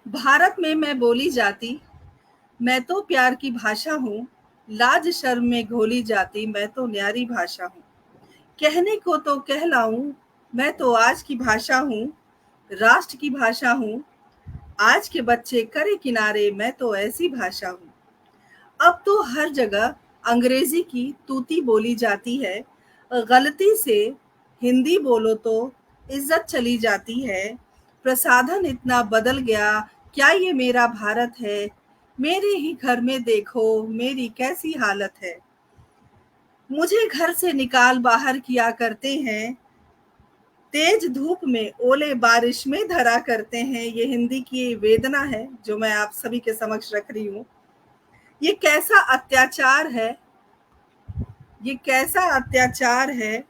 भारत में मैं बोली जाती, मैं तो प्यार की भाषा हूँ। लाज शर्म में घोली जाती, मैं तो न्यारी भाषा हूँ। कहने को तो कहलाऊं, मैं तो आज की भाषा हूँ। राष्ट्र की भाषा हूँ। आज के बच्चे करे किनारे, मैं तो ऐसी भाषा हूँ। अब तो हर जगह अंग्रेजी की तूती बोली जाती है। गलती से हिंदी बोलो तो इज्जत चली जाती है। प्रसाधन इतना बदल गया, क्या ये मेरा भारत है? मेरे ही घर में देखो मेरी कैसी हालत है। मुझे घर से निकाल बाहर किया करते हैं। तेज धूप में ओले बारिश में धरा करते हैं। ये हिंदी की वेदना है जो मैं आप सभी के समक्ष रख रही हूँ। ये कैसा अत्याचार है, ये कैसा अत्याचार है।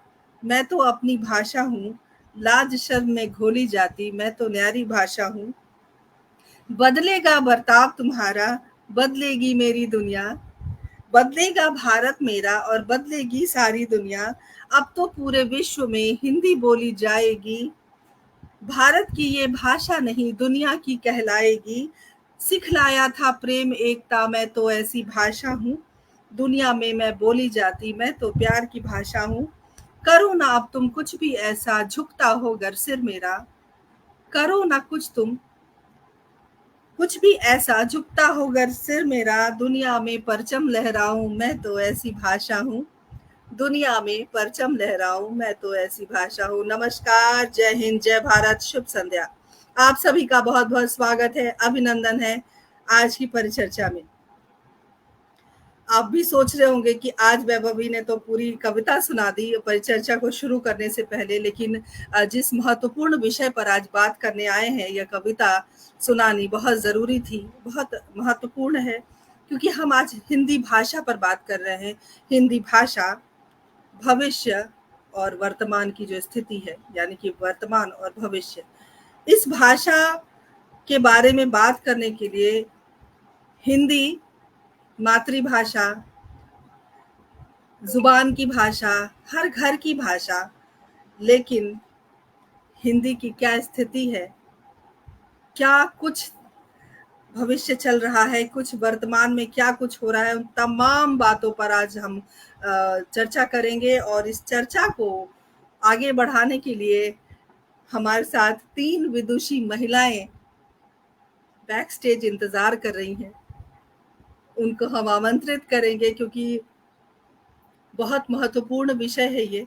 मैं तो अपनी भाषा हूँ। लाज शर्म में घोली जाती, मैं तो न्यारी भाषा हूँ। बदलेगा बर्ताव तुम्हारा, बदलेगी मेरी दुनिया। बदलेगा भारत मेरा और बदलेगी सारी दुनिया। अब तो पूरे विश्व में हिंदी बोली जाएगी। भारत की ये भाषा नहीं दुनिया की कहलाएगी। सिखलाया था प्रेम एकता, मैं तो ऐसी भाषा हूँ। दुनिया में मैं बोली जाती, मैं तो प्यार की भाषा हूँ। करो ना अब तुम कुछ भी ऐसा, झुकता हो गर सिर मेरा। करो ना कुछ भी ऐसा, झुकता हो गर सिर मेरा। दुनिया में परचम लहराऊं, मैं तो ऐसी भाषा हूँ। दुनिया में परचम लहराऊं, मैं तो ऐसी भाषा हूँ। नमस्कार, जय हिंद, जय भारत, शुभ संध्या। आप सभी का बहुत बहुत स्वागत है, अभिनंदन है आज की परिचर्चा में। आप भी सोच रहे होंगे कि आज वैभवी ने तो पूरी कविता सुना दी परिचर्चा को शुरू करने से पहले, लेकिन जिस महत्वपूर्ण विषय पर आज बात करने आए हैं, यह कविता सुनानी बहुत ज़रूरी थी, बहुत महत्वपूर्ण है, क्योंकि हम आज हिंदी भाषा पर बात कर रहे हैं। हिंदी भाषा भविष्य और वर्तमान की जो स्थिति है, यानी कि वर्तमान और भविष्य, इस भाषा के बारे में बात करने के लिए हिंदी मातृभाषा, जुबान की भाषा, हर घर की भाषा, लेकिन हिंदी की क्या स्थिति है, क्या कुछ भविष्य चल रहा है, कुछ वर्तमान में क्या कुछ हो रहा है, उन तमाम बातों पर आज हम चर्चा करेंगे। और इस चर्चा को आगे बढ़ाने के लिए हमारे साथ 3 विदुषी महिलाएं बैक स्टेज इंतजार कर रही हैं। उनको हम आमंत्रित करेंगे क्योंकि बहुत महत्वपूर्ण विषय है ये।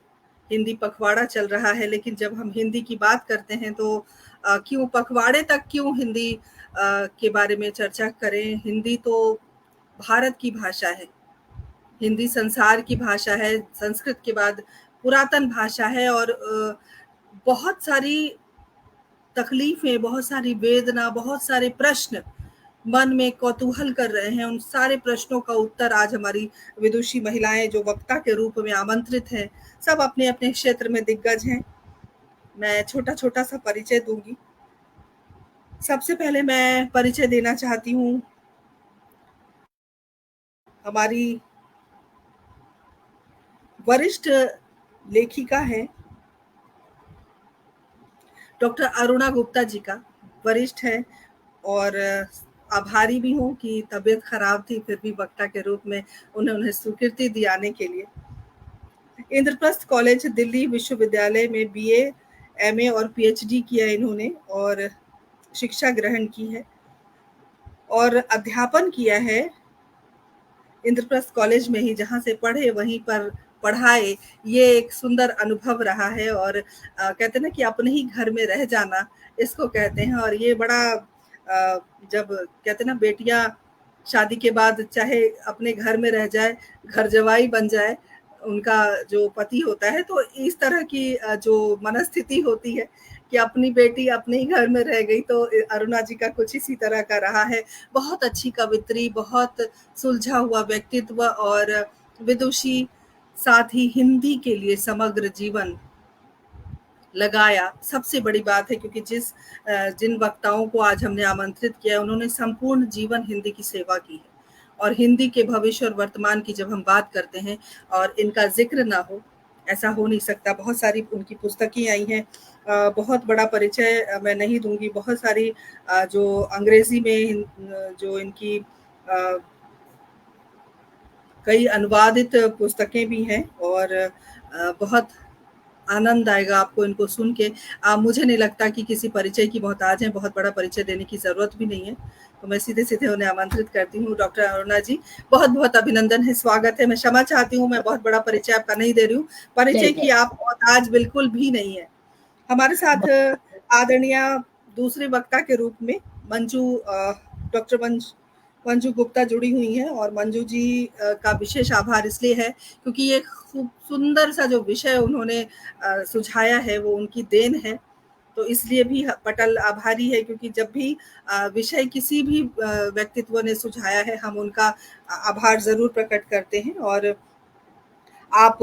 हिंदी पखवाड़ा चल रहा है, लेकिन जब हम हिंदी की बात करते हैं तो क्यों पखवाड़े तक क्यों हिंदी के बारे में चर्चा करें। हिंदी तो भारत की भाषा है, हिंदी संसार की भाषा है, संस्कृत के बाद पुरातन भाषा है। और बहुत सारी तकलीफें, बहुत सारी वेदना, बहुत सारे प्रश्न मन में कौतूहल कर रहे हैं। उन सारे प्रश्नों का उत्तर आज हमारी विदुषी महिलाएं जो वक्ता के रूप में आमंत्रित हैं, सब अपने अपने क्षेत्र में दिग्गज हैं। मैं छोटा छोटा सा परिचय दूंगी। सबसे पहले मैं परिचय देना चाहती हूँ हमारी वरिष्ठ लेखिका है डॉक्टर अरुणा गुप्ता जी का, वरिष्ठ है। और आभारी भी हूँ कि तबीयत खराब थी फिर भी वक्ता के रूप में उन्हें स्वीकृति दी आने के लिए। इंद्रप्रस्थ कॉलेज दिल्ली विश्वविद्यालय में बीए, एमए और पीएचडी किया इन्होंने, और शिक्षा ग्रहण की है और अध्यापन किया है इंद्रप्रस्थ कॉलेज में ही, जहाँ से पढ़े वहीं पर पढ़ाए। ये एक सुंदर अनुभव रहा है। और कहते हैं ना कि अपने ही घर में रह जाना, इसको कहते हैं। और ये बड़ा जब कहते हैं ना बेटियां शादी के बाद चाहे अपने घर में रह जाए, घर जवाई बन जाए उनका जो पति होता है, तो इस तरह की जो मनस्थिति होती है कि अपनी बेटी अपने ही घर में रह गई, तो अरुणा जी का कुछ इसी तरह का रहा है। बहुत अच्छी कवित्री, बहुत सुलझा हुआ व्यक्तित्व और विदुषी, साथ ही हिंदी के लिए समग्र जीवन लगाया। सबसे बड़ी बात है क्योंकि जिन वक्ताओं को आज हमने आमंत्रित किया है, उन्होंने संपूर्ण जीवन हिंदी की सेवा की है। और हिंदी के भविष्य और वर्तमान की जब हम बात करते हैं और इनका जिक्र ना हो, ऐसा हो नहीं सकता। बहुत सारी उनकी पुस्तकें आई हैं, बहुत बड़ा परिचय मैं नहीं दूंगी। बहुत सारी जो अंग्रेजी में जो इनकी कई अनुवादित पुस्तकें भी हैं और बहुत आनंद आएगा आपको इनको सुन के। मुझे नहीं लगता कि किसी परिचय की मोहताज है, बहुत बड़ा परिचय देने की ज़रूरत भी नहीं है। तो मैं सीधे-सीधे उन्हें आमंत्रित करती हूँ। डॉक्टर अरुणा जी, बहुत-बहुत अभिनंदन है, स्वागत है। मैं क्षमा चाहती हूँ, मैं बहुत बड़ा परिचय आपका नहीं दे रही हूँ। परिचय की आप मोहताज बिल्कुल भी नहीं है। हमारे साथ आदरणीय दूसरे वक्ता के रूप में डॉक्टर मंजू गुप्ता जुड़ी हुई हैं और मंजू जी का विशेष आभार इसलिए है क्योंकि ये खूब सुंदर सा जो विषय उन्होंने सुझाया है वो उनकी देन है। तो इसलिए भी पटल आभारी है क्योंकि जब भी विषय किसी भी व्यक्तित्व ने सुझाया है हम उनका आभार ज़रूर प्रकट करते हैं। और आप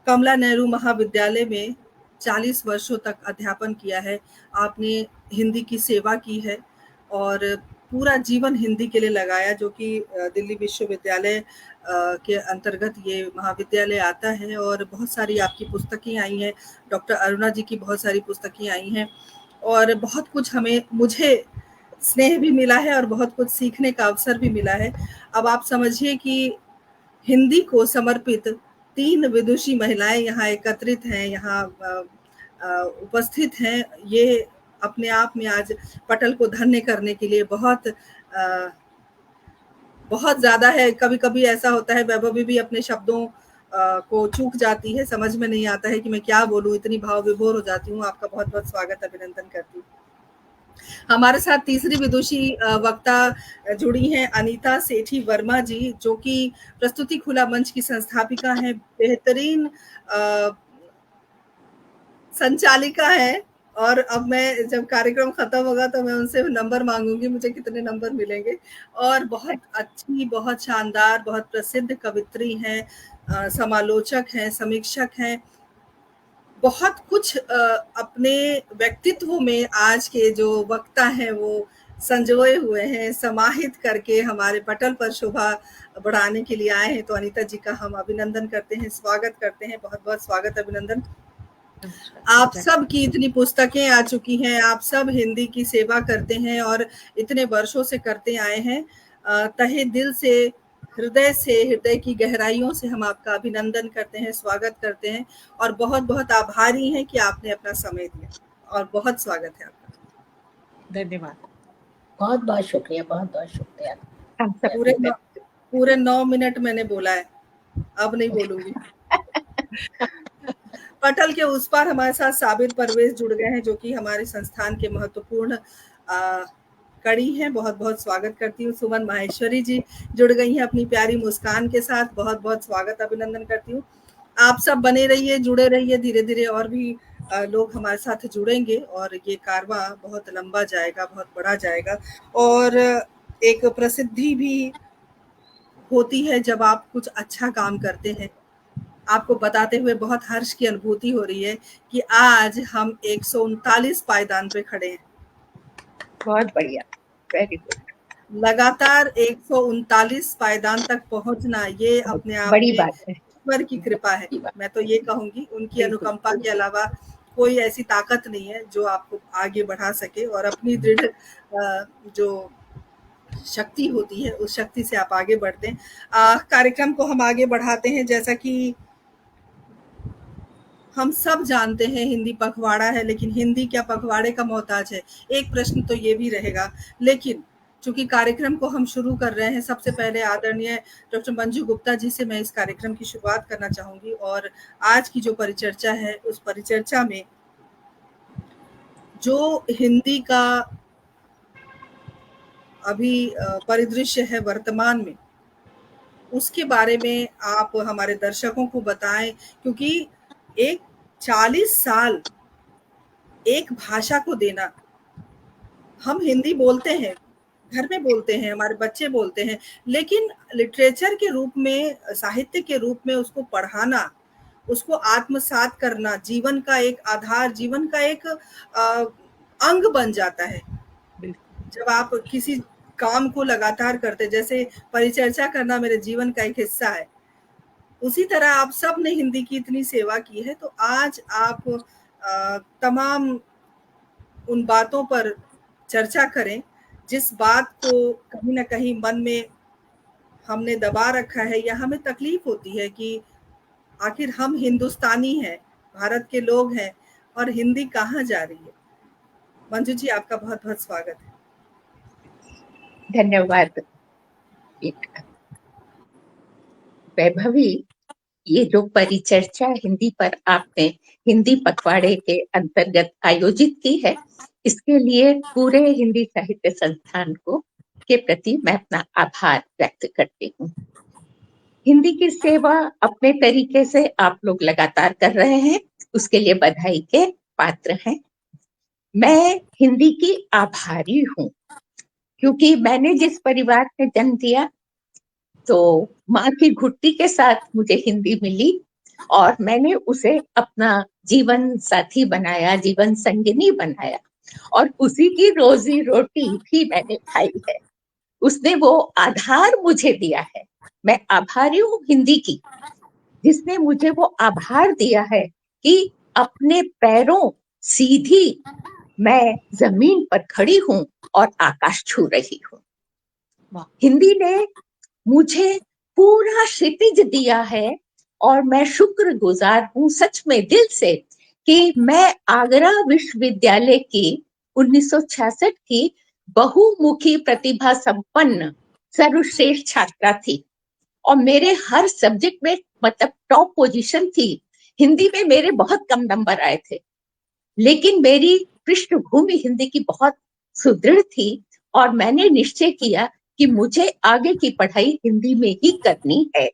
कमला नेहरू महाविद्यालय में 40 वर्षों तक अध्यापन किया है। आपने हिंदी की सेवा की है और पूरा जीवन हिंदी के लिए लगाया, जो कि दिल्ली विश्वविद्यालय के अंतर्गत ये महाविद्यालय आता है। और बहुत सारी आपकी पुस्तकें आई हैं, डॉक्टर अरुणा जी की बहुत सारी पुस्तकें आई हैं और बहुत कुछ मुझे स्नेह भी मिला है और बहुत कुछ सीखने का अवसर भी मिला है। अब आप समझिए कि हिंदी को समर्पित 3 विदुषी महिलाएं यहाँ एकत्रित हैं, यहाँ उपस्थित हैं। ये अपने आप में आज पटल को धन्य करने के लिए बहुत ज़्यादा है। कभी-कभी ऐसा होता है, वैभवी भी अपने शब्दों को चूक जाती है, समझ में नहीं आता है कि मैं क्या बोलूँ, इतनी भाव विभोर हो जाती हूँ। आपका बहुत-बहुत स्वागत, अभिनंदन करती हूँ। हमारे साथ तीसरी विदुषी वक्ता जुड़ी हैं अनीता सेठी वर्मा जी, जो कि प्रस्तुति खुला मंच की संस्थापिका हैं, बेहतरीन संचालिका है। और अब मैं जब कार्यक्रम खत्म होगा तो मैं उनसे नंबर मांगूंगी, मुझे कितने नंबर मिलेंगे। और बहुत अच्छी, बहुत शानदार, बहुत प्रसिद्ध कवित्री हैं, समालोचक हैं, समीक्षक हैं। बहुत कुछ अपने व्यक्तित्व में आज के जो वक्ता हैं वो संजोए हुए हैं, समाहित करके हमारे पटल पर शोभा बढ़ाने के लिए आए हैं। तो अनीता जी का हम अभिनंदन करते हैं, स्वागत करते हैं। बहुत बहुत स्वागत, अभिनंदन। आप सब की इतनी पुस्तकें आ चुकी हैं, आप सब हिंदी की सेवा करते हैं और इतने वर्षों से करते आए हैं। तहे दिल से, हृदय की गहराइयों से हम आपका अभिनंदन करते हैं, स्वागत करते हैं और बहुत बहुत आभारी हैं कि आपने अपना समय दिया। और बहुत स्वागत है आपका। धन्यवाद, बहुत बहुत शुक्रिया, बहुत बहुत शुक्रिया। पूरे 9 मिनट मैंने बोला है, अब नहीं बोलूंगी। पटल के उस पार हमारे साथ साबिर परवेज जुड़ गए हैं, जो कि हमारे संस्थान के महत्वपूर्ण कड़ी हैं। बहुत बहुत स्वागत करती हूँ। सुमन माहेश्वरी जी जुड़ गई हैं अपनी प्यारी मुस्कान के साथ, बहुत बहुत स्वागत, अभिनंदन करती हूँ। आप सब बने रहिए, जुड़े रहिए, धीरे धीरे और भी लोग हमारे साथ जुड़ेंगे और ये कारवां बहुत लंबा जाएगा, बहुत बड़ा जाएगा। और एक प्रसिद्धि भी होती है जब आप कुछ अच्छा काम करते हैं। आपको बताते हुए बहुत हर्ष की अनुभूति हो रही है कि आज हम 139 पायदान पे खड़े हैं। बहुत बढ़िया, वेरी गुड। लगातार 139 पायदान तक पहुंचना, ये अपने आप बड़ी में बात है, ईश्वर की कृपा है। मैं तो ये कहूंगी, उनकी अनुकंपा के अलावा कोई ऐसी ताकत नहीं है जो आपको आगे बढ़ा सके। और अपनी दृढ़ जो शक्ति होती है, उस शक्ति से आप आगे बढ़ते हैं। कार्यक्रम को हम आगे बढ़ाते हैं। जैसा कि हम सब जानते हैं हिंदी पखवाड़ा है, लेकिन हिंदी क्या पखवाड़े का मोहताज है? एक प्रश्न तो ये भी रहेगा। लेकिन चूंकि कार्यक्रम को हम शुरू कर रहे हैं, सबसे पहले आदरणीय डॉक्टर मंजू गुप्ता जी से मैं इस कार्यक्रम की शुरुआत करना चाहूंगी। और आज की जो परिचर्चा है, उस परिचर्चा में जो हिंदी का अभी परिदृश्य है वर्तमान में, उसके बारे में आप हमारे दर्शकों को बताएं। क्योंकि एक 40 साल एक भाषा को देना, हम हिंदी बोलते हैं, घर में बोलते हैं, हमारे बच्चे बोलते हैं, लेकिन लिटरेचर के रूप में, साहित्य के रूप में उसको पढ़ाना, उसको आत्मसात करना जीवन का एक आधार, जीवन का एक अंग बन जाता है। जब आप किसी काम को लगातार करते, जैसे परिचर्चा करना मेरे जीवन का एक हिस्सा है, उसी तरह आप सब ने हिंदी की इतनी सेवा की है। तो आज आप तमाम उन बातों पर चर्चा करें जिस बात को कहीं ना कहीं मन में हमने दबा रखा है या हमें तकलीफ होती है कि आखिर हम हिंदुस्तानी हैं, भारत के लोग हैं और हिंदी कहाँ जा रही है। मंजू जी, आपका बहुत बहुत स्वागत है। धन्यवाद वैभवी। ये जो परिचर्चा हिंदी पर आपने हिंदी पखवाड़े के अंतर्गत आयोजित की है, इसके लिए पूरे हिंदी साहित्य संस्थान को के प्रति मैं अपना आभार व्यक्त करती हूँ। हिंदी की सेवा अपने तरीके से आप लोग लगातार कर रहे हैं, उसके लिए बधाई के पात्र हैं। मैं हिंदी की आभारी हूँ, क्योंकि मैंने जिस परिवार में जन्म दिया तो माँ की घुट्टी के साथ मुझे हिंदी मिली और मैंने उसे अपना जीवन साथी बनाया, जीवन संगिनी बनाया और उसी की रोजी रोटी भी मैंने खाई है। उसने वो आधार मुझे दिया है। मैं आभारी हूँ हिंदी की, जिसने मुझे वो आभार दिया है कि अपने पैरों सीधी मैं जमीन पर खड़ी हूँ और आकाश छू रही हूँ। हिंदी ने मुझे पूरा क्षितिज दिया है और मैं शुक्रगुजार हूँ सच में दिल से कि मैं आगरा विश्वविद्यालय की 1966 की बहुमुखी प्रतिभा संपन्न सर्वश्रेष्ठ छात्रा थी और मेरे हर सब्जेक्ट में मतलब टॉप पोजीशन थी। हिंदी में मेरे बहुत कम नंबर आए थे, लेकिन मेरी पृष्ठभूमि हिंदी की बहुत सुदृढ़ थी और मैंने निश्चय किया कि मुझे आगे की पढ़ाई हिंदी में ही करनी है।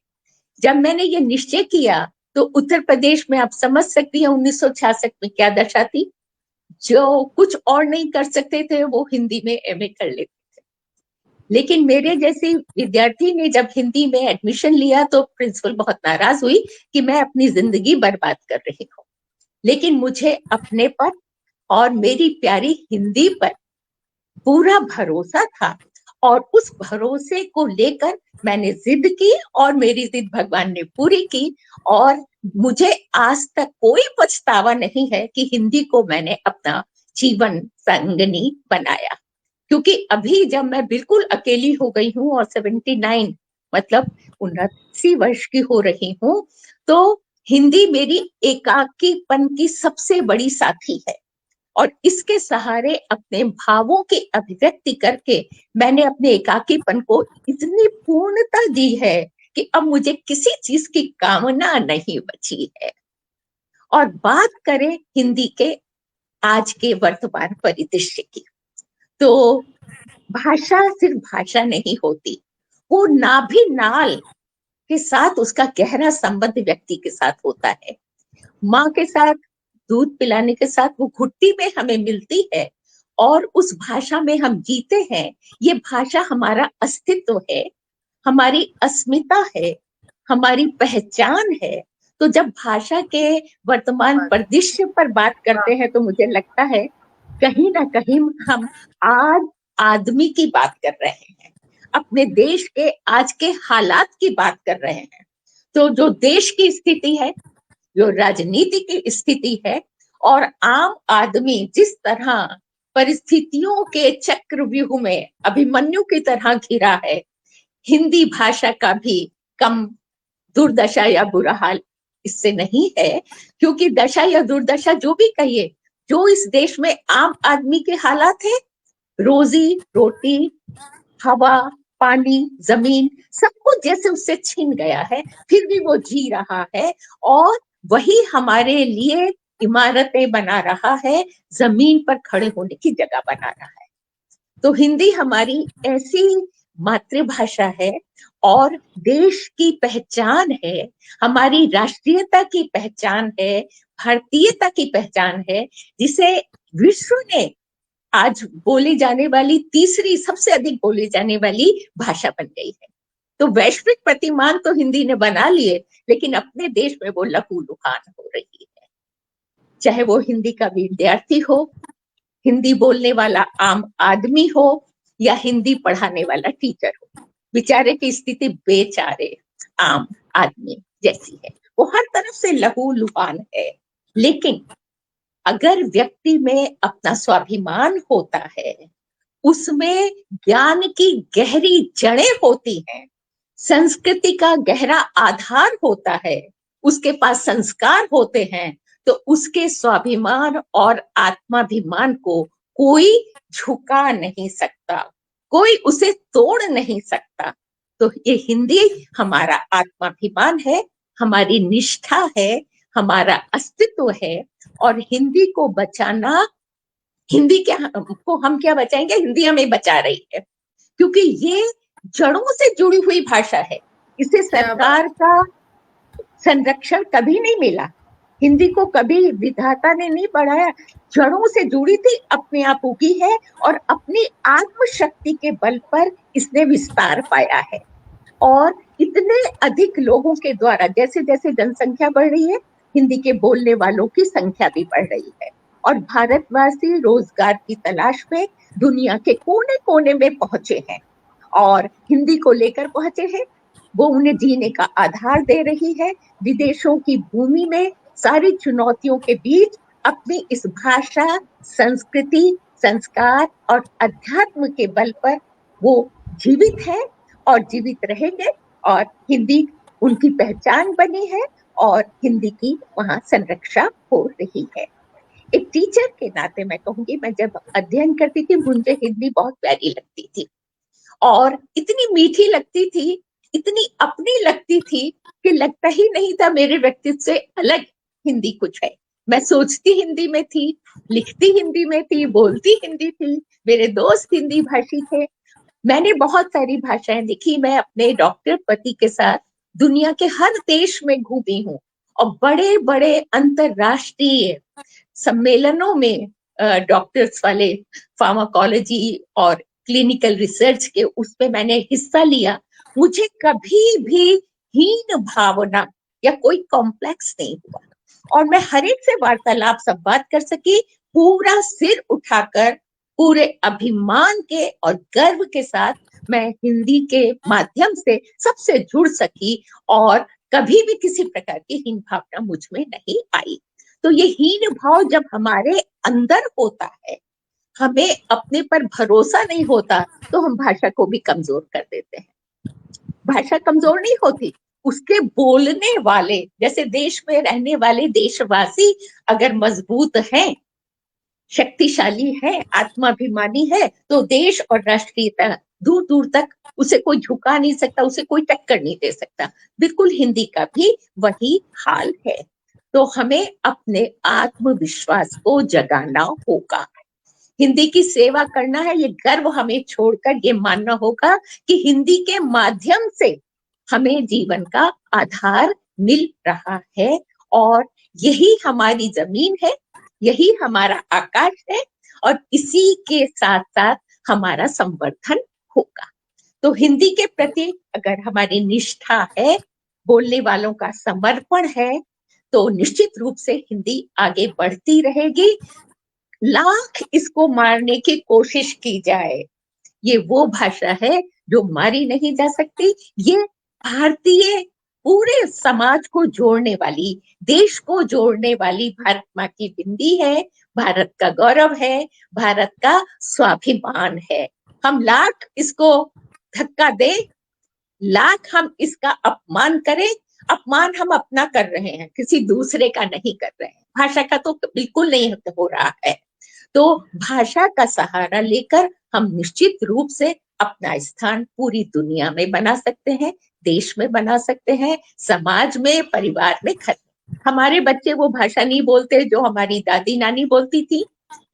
जब मैंने ये निश्चय किया तो उत्तर प्रदेश में आप समझ सकती हैं 1966 में क्या दशा थी। जो कुछ और नहीं कर सकते थे वो हिंदी में एमए कर लेते थे, लेकिन मेरे जैसे विद्यार्थी ने जब हिंदी में एडमिशन लिया तो प्रिंसिपल बहुत नाराज हुई कि मैं अपनी जिंदगी बर्बाद कर रही हूँ। लेकिन मुझे अपने पर और मेरी प्यारी हिंदी पर पूरा भरोसा था और उस भरोसे को लेकर मैंने जिद की और मेरी जिद भगवान ने पूरी की और मुझे आज तक कोई पछतावा नहीं है कि हिंदी को मैंने अपना जीवन संगनी बनाया। क्योंकि अभी जब मैं बिल्कुल अकेली हो गई हूँ और 79 मतलब 79 वर्ष की हो रही हूँ, तो हिंदी मेरी एकाकीपन की सबसे बड़ी साथी है और इसके सहारे अपने भावों की अभिव्यक्ति करके मैंने अपने एकाकीपन को इतनी पूर्णता दी है कि अब मुझे किसी चीज की कामना नहीं बची है। और बात करें हिंदी के आज के वर्तमान परिदृश्य की, तो भाषा सिर्फ भाषा नहीं होती, वो नाभि नाल के साथ उसका गहरा संबंध व्यक्ति के साथ होता है। माँ के साथ दूध पिलाने के साथ वो घुट्टी में हमें मिलती है और उस भाषा में हम जीते हैं। ये भाषा हमारा अस्तित्व है, हमारी अस्मिता है, हमारी पहचान है। तो जब भाषा के वर्तमान परिदृश्य पर बात करते हैं तो मुझे लगता है कहीं ना कहीं हम आज आदमी की बात कर रहे हैं, अपने देश के आज के हालात की बात कर रहे हैं। तो जो देश की स्थिति है, जो राजनीति की स्थिति है और आम आदमी जिस तरह परिस्थितियों के चक्रव्यूह में अभिमन्यु की तरह घिरा है, हिंदी भाषा का भी कम दुर्दशा या बुरा हाल इससे नहीं है। क्योंकि दशा या दुर्दशा जो भी कहिए, जो इस देश में आम आदमी के हालात है, रोजी रोटी, हवा, पानी, जमीन, सब कुछ जैसे उससे छीन गया है, फिर भी वो जी रहा है और वही हमारे लिए इमारतें बना रहा है, जमीन पर खड़े होने की जगह बना रहा है। तो हिंदी हमारी ऐसी मातृभाषा है और देश की पहचान है, हमारी राष्ट्रीयता की पहचान है, भारतीयता की पहचान है, जिसे विश्व ने आज बोली जाने वाली तीसरी सबसे अधिक बोली जाने वाली भाषा बन गई है। तो वैश्विक प्रतिमान तो हिंदी ने बना लिए, लेकिन अपने देश में वो लहूलुहान हो रही है। चाहे वो हिंदी का विद्यार्थी हो, हिंदी बोलने वाला आम आदमी हो या हिंदी पढ़ाने वाला टीचर हो, बेचारे की स्थिति बेचारे आम आदमी जैसी है। वो हर तरफ से लहूलुहान है। लेकिन अगर व्यक्ति में अपना स्वाभिमान होता है, उसमें ज्ञान की गहरी जड़ें होती हैं, संस्कृति का गहरा आधार होता है, उसके पास संस्कार होते हैं, तो उसके स्वाभिमान और आत्माभिमान को कोई झुका नहीं सकता, कोई उसे तोड़ नहीं सकता। तो ये हिंदी हमारा आत्माभिमान है, हमारी निष्ठा है, हमारा अस्तित्व है। और हिंदी को बचाना, हिंदी को हम क्या बचाएंगे, हिंदी हमें बचा रही है, क्योंकि ये जड़ों से जुड़ी हुई भाषा है। इसे सरकार का संरक्षण कभी नहीं मिला, हिंदी को कभी विधाता ने नहीं बढ़ाया, जड़ों से जुड़ी थी, अपने आप उगी है और अपनी आत्मशक्ति के बल पर इसने विस्तार पाया है। और इतने अधिक लोगों के द्वारा, जैसे जैसे जनसंख्या बढ़ रही है, हिंदी के बोलने वालों की संख्या भी बढ़ रही है, और भारतवासी रोजगार की तलाश में दुनिया के कोने कोने में पहुंचे हैं और हिंदी को लेकर पहुंचे हैं। वो उन्हें जीने का आधार दे रही है। विदेशों की भूमि में सारी चुनौतियों के बीच अपनी इस भाषा, संस्कृति, संस्कार और अध्यात्म के बल पर वो जीवित है और जीवित रहेंगे, और हिंदी उनकी पहचान बनी है और हिंदी की वहां संरक्षा हो रही है। एक टीचर के नाते मैं कहूंगी, मैं जब अध्ययन करती थी मुझे हिंदी बहुत प्यारी लगती थी और इतनी मीठी लगती थी, इतनी अपनी लगती थी कि लगता ही नहीं था मेरे व्यक्तित्व से अलग हिंदी कुछ है। मैं सोचती हिंदी में थी, लिखती हिंदी में थी, बोलती हिंदी थी, मेरे दोस्त हिंदी भाषी थे। मैंने बहुत सारी भाषाएं लिखी। मैं अपने डॉक्टर पति के साथ दुनिया के हर देश में घूमी हूँ और बड़े बड़े अंतरराष्ट्रीय सम्मेलनों में डॉक्टर्स वाले फार्माकोलॉजी और क्लिनिकल रिसर्च के उस पे मैंने हिस्सा लिया। मुझे कभी भी हीन भावना या कोई कॉम्प्लेक्स नहीं हुआ और मैं हर एक से वार्तालाप संवाद कर सकी, पूरा सिर उठाकर, पूरे अभिमान के और गर्व के साथ मैं हिंदी के माध्यम से सबसे जुड़ सकी और कभी भी किसी प्रकार की हीन भावना मुझ में नहीं आई। तो ये हीन भाव जब हमारे अंदर होता है, हमें अपने पर भरोसा नहीं होता, तो हम भाषा को भी कमजोर कर देते हैं। भाषा कमजोर नहीं होती, उसके बोलने वाले, जैसे देश में रहने वाले देशवासी अगर मजबूत हैं, शक्तिशाली है, आत्माभिमानी है, तो देश और राष्ट्रीयता दूर दूर तक उसे कोई झुका नहीं सकता, उसे कोई टक्कर नहीं दे सकता। बिल्कुल हिंदी का भी वही हाल है। तो हमें अपने आत्मविश्वास को जगाना होगा, हिंदी की सेवा करना है। ये गर्व हमें छोड़कर ये मानना होगा कि हिंदी के माध्यम से हमें जीवन का आधार मिल रहा है और यही हमारी जमीन है, यही हमारा आकाश है और इसी के साथ साथ हमारा संवर्धन होगा। तो हिंदी के प्रति अगर हमारी निष्ठा है, बोलने वालों का समर्पण है, तो निश्चित रूप से हिंदी आगे बढ़ती रहेगी। लाख इसको मारने की कोशिश की जाए, ये वो भाषा है जो मारी नहीं जा सकती। ये भारतीय पूरे समाज को जोड़ने वाली, देश को जोड़ने वाली भारत माँ की बिंदी है, भारत का गौरव है, भारत का स्वाभिमान है। हम लाख इसको धक्का दे, लाख हम इसका अपमान करें, अपमान हम अपना कर रहे हैं, किसी दूसरे का नहीं कर रहे हैं। भाषा का तो बिल्कुल नहीं हो रहा है। तो भाषा का सहारा लेकर हम निश्चित रूप से अपना स्थान पूरी दुनिया में बना सकते हैं, देश में बना सकते हैं, समाज में, परिवार में। हमारे बच्चे वो भाषा नहीं बोलते जो हमारी दादी नानी बोलती थी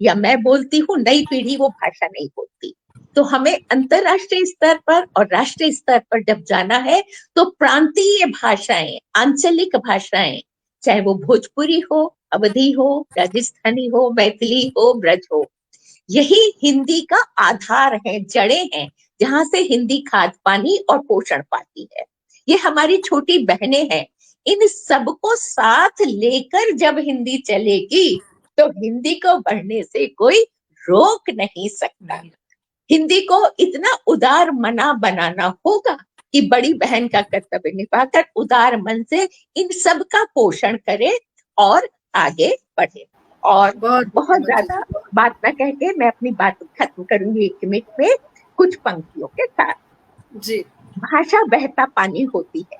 या मैं बोलती हूँ, नई पीढ़ी वो भाषा नहीं बोलती। तो हमें अंतरराष्ट्रीय स्तर पर और राष्ट्रीय स्तर पर जब जाना है तो प्रांतीय भाषाएं, आंचलिक भाषाएं, चाहे वो भोजपुरी हो, अवधी हो, राजस्थानी हो, मैथिली हो, ब्रज हो, यही हिंदी का आधार है, जड़ें हैं, जहां से हिंदी खाद पानी और पोषण पाती है। ये हमारी छोटी बहनें हैं। इन सबको साथ लेकर जब हिंदी चलेगी तो हिंदी को बढ़ने से कोई रोक नहीं सकता। हिंदी को इतना उदार मना बनाना होगा कि बड़ी बहन का कर्तव्य निभाकर उदार मन से इन सब का पोषण करे और आगे बढ़े। और बहुत बहुत मंजू ज्यादा जी, बहुत बात न कह के मैं अपनी बात खत्म करूंगी 1 मिनट में कुछ पंक्तियों के साथ। जी। भाषा बहता पानी होती है,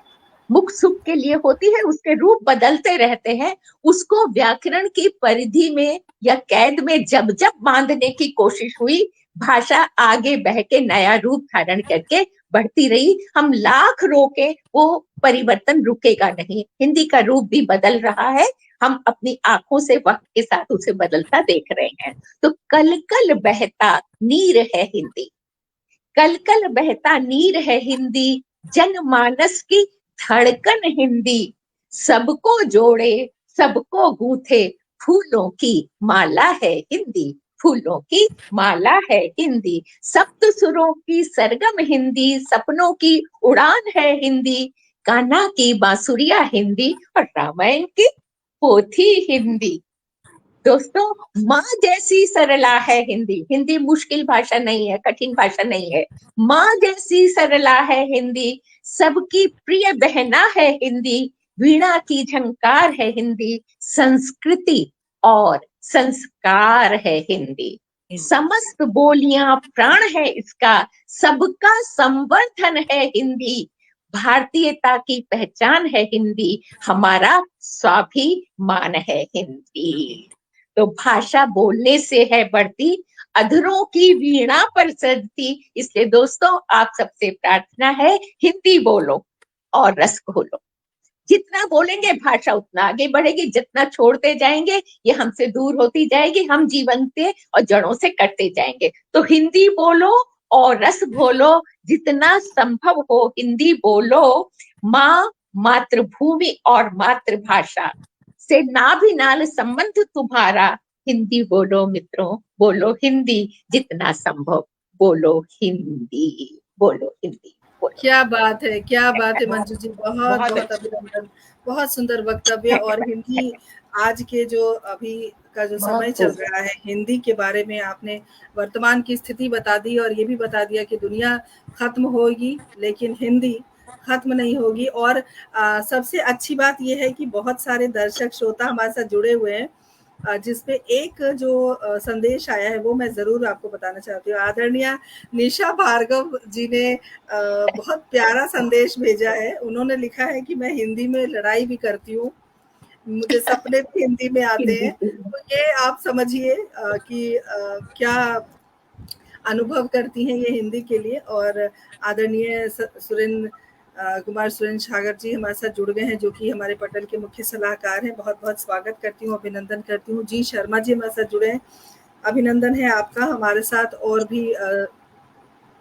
मुख सुख के लिए होती है, उसके रूप बदलते रहते हैं। उसको व्याकरण की परिधि में या कैद में जब जब बांधने की कोशिश हुई, भाषा आगे बह के नया रूप धारण करके बढ़ती रही। हम लाख रोके वो परिवर्तन रुकेगा नहीं। हिंदी का रूप भी बदल रहा है, हम अपनी आंखों से वक्त के साथ उसे बदलता देख रहे हैं। तो कल कल बहता नीर है हिंदी, कल कल बहता नीर है हिंदी, जनमानस की धड़कन हिंदी, सबको जोड़े सबको गूंथे, फूलों की माला है हिंदी, फूलों की माला है हिंदी, सप्त सुरों की सरगम हिंदी, सपनों की उड़ान है हिंदी, कान्हा की बांसुरिया हिंदी और रामायण की पोथी हिंदी। दोस्तों, माँ जैसी सरला है हिंदी। हिंदी मुश्किल भाषा नहीं है, कठिन भाषा नहीं है। माँ जैसी सरला है हिंदी, सबकी प्रिय बहना है हिंदी, वीणा की झंकार है हिंदी, संस्कृति और संस्कार है हिंदी, समस्त बोलियां प्राण है इसका, सबका संवर्धन है हिंदी, भारतीयता की पहचान है हिंदी, हमारा स्वाभिमान है हिंदी। तो भाषा बोलने से है बढ़ती, अधरों की वीणा पर सजती। इसलिए दोस्तों, आप सबसे प्रार्थना है, हिंदी बोलो और रस घोलो। जितना बोलेंगे भाषा उतना आगे बढ़ेगी, जितना छोड़ते जाएंगे ये हमसे दूर होती जाएगी, हम जीवन से और जड़ों से कटते जाएंगे। तो हिंदी बोलो और रस घोलो, जितना संभव हो हिंदी बोलो। माँ, मातृभूमि और मातृभाषा से नाभिनाल संबंध तुम्हारा, हिंदी बोलो मित्रों, बोलो हिंदी, जितना संभव बोलो हिंदी, बोलो हिंदी। क्या बात है, क्या बात है मंजू जी, बहुत बहुत बहुत अच्छा। अभिनंदन। बहुत सुंदर वक्तव्य। और हिंदी आज के जो अभी का जो समय चल रहा है, हिंदी के बारे में आपने वर्तमान की स्थिति बता दी और ये भी बता दिया कि दुनिया खत्म होगी लेकिन हिंदी खत्म नहीं होगी। और सबसे अच्छी बात यह है कि बहुत सारे दर्शक श्रोता हमारे साथ जुड़े हुए हैं, जिसपे एक जो संदेश आया है वो मैं जरूर आपको बताना चाहती हूँ। आदरणीय निशा भार्गव जी ने बहुत प्यारा संदेश भेजा है। उन्होंने लिखा है कि मैं हिंदी में लड़ाई भी करती हूँ, मुझे सपने भी हिंदी में आते हैं। तो ये आप समझिए कि क्या अनुभव करती हैं ये हिंदी के लिए। और आदरणीय सुरेंद्र कुमार सुरेंद्र सागर जी हमारे साथ जुड़ गए हैं, जो कि हमारे पटल के मुख्य सलाहकार हैं। बहुत बहुत स्वागत करती हूँ, अभिनंदन करती हूँ। जी शर्मा जी हमारे साथ जुड़े हैं, अभिनंदन है आपका हमारे साथ। और भी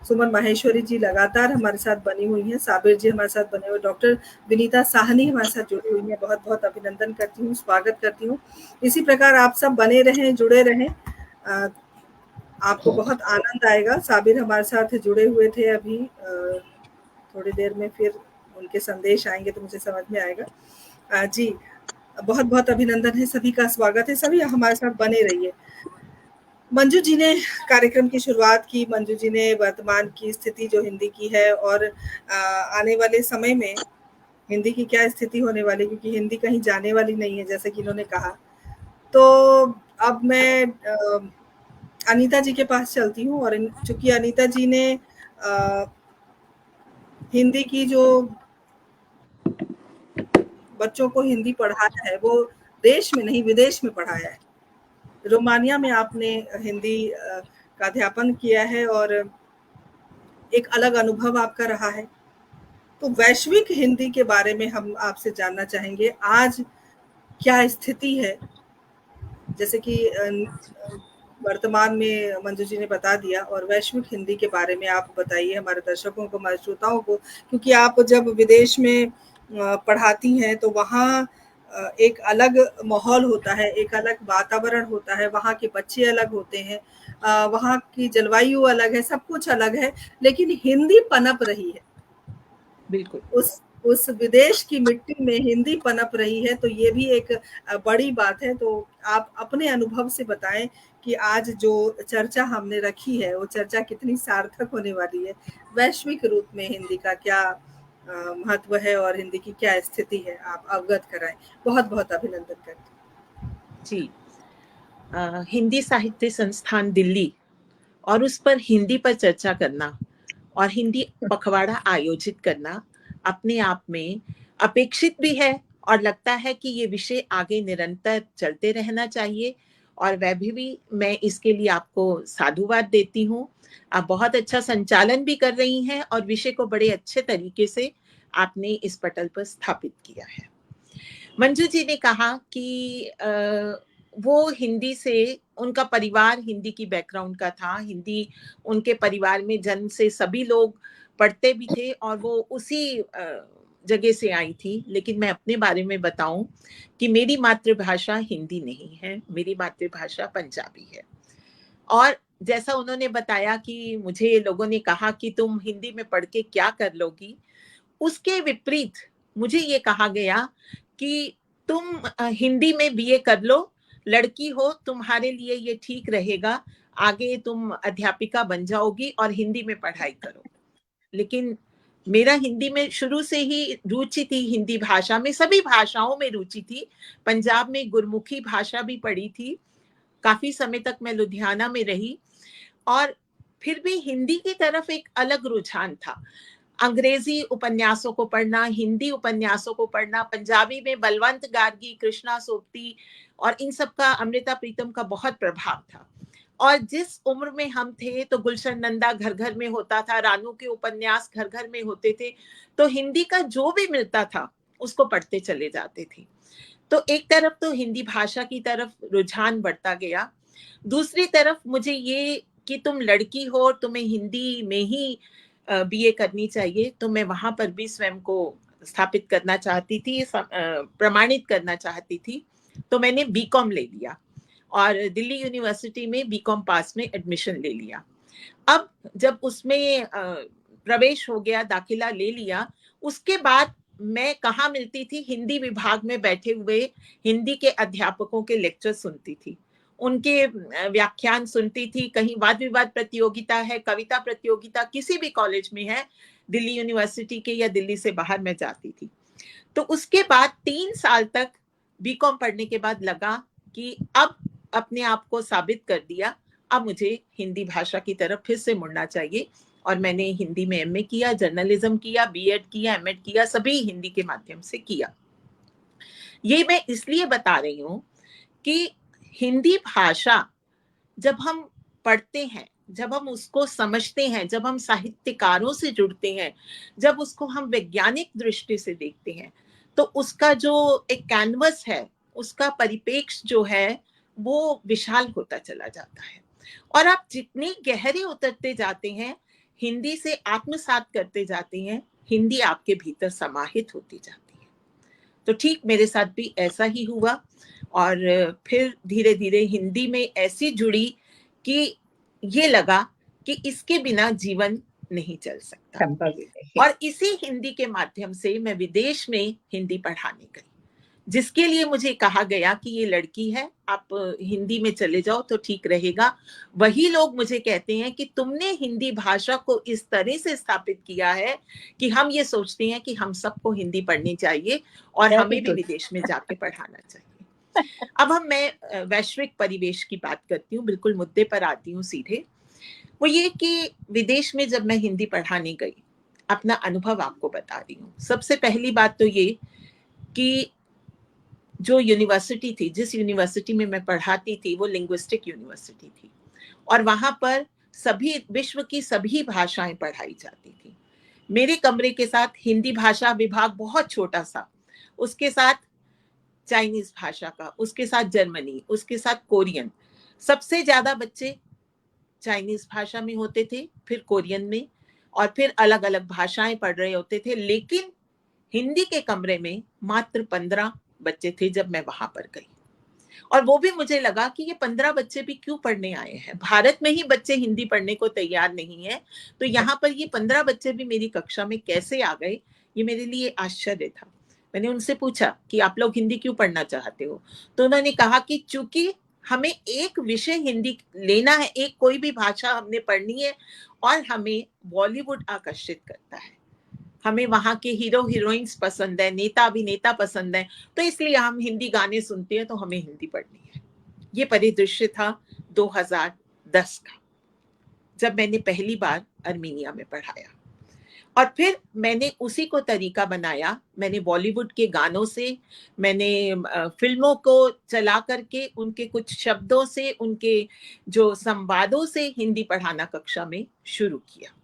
सुमन माहेश्वरी जी लगातार हमारे साथ बनी हुई हैं, साबिर जी हमारे साथ बने हुए, डॉक्टर विनीता साहनी हमारे साथ जुड़ी हुई हैं। बहुत बहुत अभिनंदन करती हूँ, स्वागत करती हूँ। इसी प्रकार आप सब बने रहें, जुड़े रहें, आपको बहुत आनंद आएगा। साबिर हमारे साथ जुड़े हुए थे अभी, थोड़ी देर में फिर उनके संदेश आएंगे तो मुझे समझ में आएगा। जी बहुत बहुत अभिनंदन है, सभी का स्वागत है, सभी हमारे साथ बने रहिए। मंजू जी ने कार्यक्रम की शुरुआत की। मंजू जी ने वर्तमान की स्थिति जो हिंदी की है और आने वाले समय में हिंदी की क्या स्थिति होने वाली, क्योंकि हिंदी कहीं जाने वाली नहीं है जैसे कि इन्होंने कहा। तो अब मैं अनीता जी के पास चलती हूँ। और चूंकि अनीता जी ने हिंदी की जो बच्चों को हिंदी पढ़ाया है वो देश में नहीं विदेश में पढ़ाया है। रोमानिया में आपने हिंदी का अध्यापन किया है और एक अलग अनुभव आपका रहा है। तो वैश्विक हिंदी के बारे में हम आपसे जानना चाहेंगे, आज क्या स्थिति है। जैसे कि वर्तमान में मंजू जी ने बता दिया, और वैश्विक हिंदी के बारे में आप बताइए हमारे दर्शकों को, हमारे श्रोताओं को, क्योंकि आप जब विदेश में पढ़ाती हैं तो वहाँ एक अलग माहौल होता है, एक अलग वातावरण होता है, वहाँ के बच्चे अलग होते हैं, वहाँ की जलवायु अलग है, सब कुछ अलग है, लेकिन हिंदी पनप रही है। बिल्कुल उस विदेश की मिट्टी में हिंदी पनप रही है, तो ये भी एक बड़ी बात है। तो आप अपने अनुभव से बताएं कि आज जो चर्चा हमने रखी है वो चर्चा कितनी सार्थक होने वाली है। वैश्विक रूप में हिंदी का क्या महत्व है और हिंदी की क्या स्थिति है, आप अवगत कराएं। बहुत बहुत अभिनंदन करती हूँ। जी, हिंदी साहित्य संस्थान दिल्ली और उस पर हिंदी पर चर्चा करना और हिंदी पखवाड़ा आयोजित करना अपने आप में अपेक्षित भी है और लगता है कि ये विषय आगे निरंतर चलते रहना चाहिए और वह भी मैं इसके लिए आपको साधुवाद देती हूँ। आप बहुत अच्छा संचालन भी कर रही हैं और विषय को बड़े अच्छे तरीके से आपने इस पटल पर स्थापित किया है। मंजू जी ने कहा कि वो हिंदी से, उनका परिवार हिंदी की बैकग्राउंड का था, हिंदी उनके परिवार में जन्म से सभी लोग पढ़ते भी थे और वो उसी जगह से आई थी। लेकिन मैं अपने बारे में बताऊं कि मेरी मातृभाषा हिंदी नहीं है, मेरी मातृभाषा पंजाबी है। और जैसा उन्होंने बताया कि मुझे लोगों ने कहा कि तुम हिंदी में पढ़ के क्या कर लोगी, उसके विपरीत मुझे ये कहा गया कि तुम हिंदी में बीए कर लो, लड़की हो, तुम्हारे लिए ये ठीक रहेगा, आगे तुम अध्यापिका बन जाओगी और हिंदी में पढ़ाई करो। लेकिन मेरा हिंदी में शुरू से ही रुचि थी, हिंदी भाषा में, सभी भाषाओं में रुचि थी। पंजाब में गुरमुखी भाषा भी पढ़ी थी, काफी समय तक मैं लुधियाना में रही और फिर भी हिंदी की तरफ एक अलग रुझान था। अंग्रेजी उपन्यासों को पढ़ना, हिंदी उपन्यासों को पढ़ना, पंजाबी में बलवंत गार्गी, कृष्णा सोपती और इन सब का, अमृता प्रीतम का बहुत प्रभाव था। और जिस उम्र में हम थे तो गुलशन नंदा घर घर में होता था, रानू के उपन्यास घर घर में होते थे, तो हिंदी का जो भी मिलता था उसको पढ़ते चले जाते थे। तो एक तरफ तो हिंदी भाषा की तरफ रुझान बढ़ता गया, दूसरी तरफ मुझे ये कि तुम लड़की हो, तुम्हें हिंदी में ही बीए करनी चाहिए, तो मैं वहां पर भी स्वयं को स्थापित करना चाहती थी, प्रमाणित करना चाहती थी। तो मैंने बीकॉम ले लिया और दिल्ली यूनिवर्सिटी में बीकॉम पास में एडमिशन ले लिया। अब जब उसमें प्रवेश हो गया, दाखिला ले लिया, उसके बाद मैं कहाँ मिलती थी, हिंदी विभाग में बैठे हुए हिंदी के अध्यापकों के लेक्चर सुनती थी, उनके व्याख्यान सुनती थी। कहीं वाद विवाद प्रतियोगिता है, कविता प्रतियोगिता किसी भी कॉलेज में है, दिल्ली यूनिवर्सिटी के या दिल्ली से बाहर मैं जाती थी। तो उसके बाद 3 साल तक बीकॉम पढ़ने के बाद लगा कि अब अपने आप को साबित कर दिया, अब मुझे हिंदी भाषा की तरफ फिर से मुड़ना चाहिए। और मैंने हिंदी में एमए किया, जर्नलिज्म किया, बीएड किया, एमएड किया, सभी हिंदी के माध्यम से किया। ये मैं इसलिए बता रही हूँ कि हिंदी भाषा जब हम पढ़ते हैं, जब हम उसको समझते हैं, जब हम साहित्यकारों से जुड़ते हैं, जब उसको हम वैज्ञानिक दृष्टि से देखते हैं, तो उसका जो एक कैनवस है, उसका परिप्रेक्ष्य जो है वो विशाल होता चला जाता है। और आप जितने गहरे उतरते जाते हैं, हिंदी से आत्मसात करते जाते हैं, हिंदी आपके भीतर समाहित होती जाती है। तो ठीक मेरे साथ भी ऐसा ही हुआ और फिर धीरे धीरे हिंदी में ऐसी जुड़ी कि ये लगा कि इसके बिना जीवन नहीं चल सकता। और इसी हिंदी के माध्यम से मैं विदेश में हिंदी पढ़ाने गई, जिसके लिए मुझे कहा गया कि ये लड़की है, आप हिंदी में चले जाओ तो ठीक रहेगा। वही लोग मुझे कहते हैं कि तुमने हिंदी भाषा को इस तरह से स्थापित किया है कि हम ये सोचते हैं कि हम सबको हिंदी पढ़नी चाहिए और हमें भी विदेश में जाके पढ़ाना चाहिए। अब मैं वैश्विक परिवेश की बात करती हूँ, बिल्कुल मुद्दे पर आती हूँ सीधे। वो ये कि विदेश में जब मैं हिंदी पढ़ाने गई, अपना अनुभव आपको बता रही हूँ। सबसे पहली बात तो ये कि जो यूनिवर्सिटी थी, जिस यूनिवर्सिटी में मैं पढ़ाती थी, वो लिंग्विस्टिक यूनिवर्सिटी थी और वहां पर सभी विश्व की सभी भाषाएं पढ़ाई जाती थी। मेरे कमरे के साथ हिंदी भाषा विभाग बहुत छोटा सा, उसके साथ चाइनीज भाषा का, उसके साथ जर्मनी, उसके साथ कोरियन। सबसे ज्यादा बच्चे चाइनीज भाषा में होते थे, फिर कोरियन में, और फिर अलग अलग भाषाएं पढ़ रहे होते थे। लेकिन हिंदी के कमरे में मात्र 15 बच्चे थे जब मैं वहां पर गई। और वो भी मुझे लगा कि ये 15 बच्चे भी क्यों पढ़ने आए हैं, भारत में ही बच्चे हिंदी पढ़ने को तैयार नहीं है, तो यहाँ पर ये 15 बच्चे भी मेरी कक्षा में कैसे आ गए, ये मेरे लिए आश्चर्य था। मैंने उनसे पूछा कि आप लोग हिंदी क्यों पढ़ना चाहते हो, तो उन्होंने कहा कि चूंकि हमें एक विषय हिंदी लेना है, एक कोई भी भाषा हमने पढ़नी है, और हमें बॉलीवुड आकर्षित करता है, हमें वहां के हीरो हीरोइंस पसंद है, नेता अभिनेता पसंद है, तो इसलिए हम हिंदी गाने सुनते हैं, तो हमें हिंदी पढ़नी है। ये परिदृश्य था 2010 का, जब मैंने पहली बार अर्मीनिया में पढ़ाया। और फिर मैंने उसी को तरीका बनाया। मैंने बॉलीवुड के गानों से, मैंने फिल्मों को चला करके उनके कुछ शब्दों से, उनके जो संवादों से हिंदी पढ़ाना कक्षा में शुरू किया।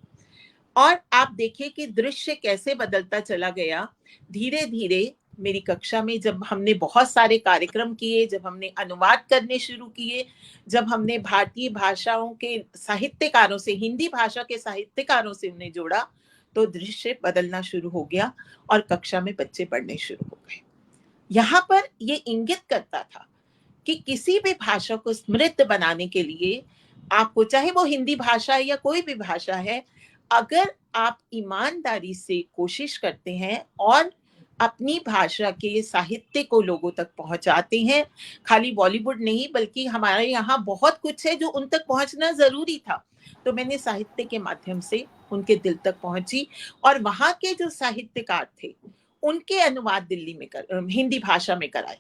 और आप देखिए कि दृश्य कैसे बदलता चला गया। धीरे धीरे मेरी कक्षा में जब हमने बहुत सारे कार्यक्रम किए, जब हमने अनुवाद करने शुरू किए, जब हमने भारतीय भाषाओं के साहित्यकारों से, हिंदी भाषा के साहित्यकारों से उन्हें जोड़ा, तो दृश्य बदलना शुरू हो गया और कक्षा में बच्चे पढ़ने शुरू हो गए। यहाँ पर ये इंगित करता था कि किसी भी भाषा को समृद्ध बनाने के लिए आपको, चाहे वो हिंदी भाषा है या कोई भी भाषा है, अगर आप ईमानदारी से कोशिश करते हैं और अपनी भाषा के साहित्य को लोगों तक पहुंचाते हैं, खाली बॉलीवुड नहीं बल्कि हमारे यहाँ बहुत कुछ है जो उन तक पहुंचना जरूरी था, तो मैंने साहित्य के माध्यम से उनके दिल तक पहुंची। और वहां के जो साहित्यकार थे उनके अनुवाद दिल्ली में हिंदी भाषा में कराए,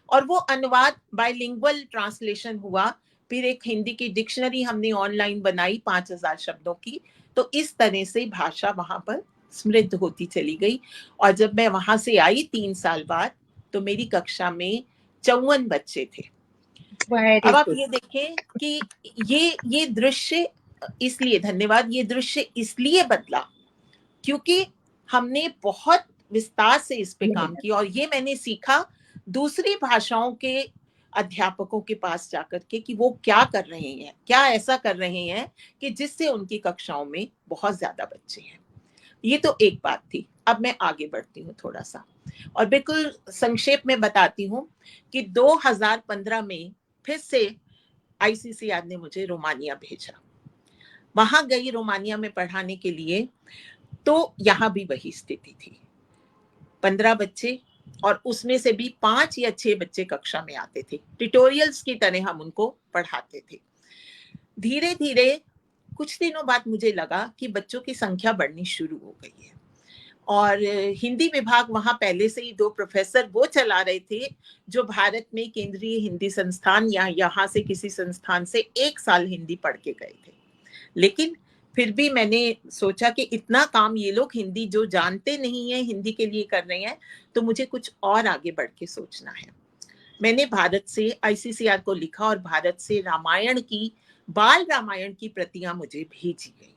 और वो अनुवाद बाइलिंगुअल ट्रांसलेशन हुआ। फिर एक हिंदी की डिक्शनरी हमने ऑनलाइन बनाई 5000 शब्दों की। तो इस तरह से भाषा वहां पर समृद्ध होती चली गई। और जब मैं वहां से आई 3 साल बाद, तो मेरी कक्षा में 54 बच्चे थे। अब आप ये देखें कि ये दृश्य इसलिए, धन्यवाद, ये दृश्य इसलिए बदला क्योंकि हमने बहुत विस्तार से इस पे काम किया। और ये मैंने सीखा दूसरी भाषाओं के अध्यापकों के पास जाकर के कि वो क्या कर रहे हैं, क्या ऐसा कर रहे हैं कि जिससे उनकी कक्षाओं में बहुत ज्यादा बच्चे हैं। ये तो एक बात थी। अब मैं आगे बढ़ती हूँ थोड़ा सा, और बिल्कुल संक्षेप में बताती हूँ कि 2015 में फिर से ICCR ने मुझे रोमानिया भेजा। वहां गई रोमानिया में पढ़ाने के लिए, तो यहाँ भी वही स्थिति थी। 15 बच्चे, और उसमें से भी 5 या 6 बच्चे कक्षा में आते थे। ट्यूटोरियल्स की तरह हम उनको पढ़ाते थे। धीरे धीरे कुछ दिनों बाद मुझे लगा कि बच्चों की संख्या बढ़नी शुरू हो गई है। और हिंदी विभाग वहां पहले से ही 2 प्रोफेसर वो चला रहे थे जो भारत में केंद्रीय हिंदी संस्थान या यहाँ से किसी संस्थान से 1 साल हिंदी पढ़ के गए थे। लेकिन फिर भी मैंने सोचा कि इतना काम ये लोग हिंदी जो जानते नहीं है हिंदी के लिए कर रहे हैं, तो मुझे कुछ और आगे बढ़ के सोचना है। मैंने भारत से ICCR को लिखा और भारत से रामायण की, बाल रामायण की प्रतियां मुझे भेजी गई,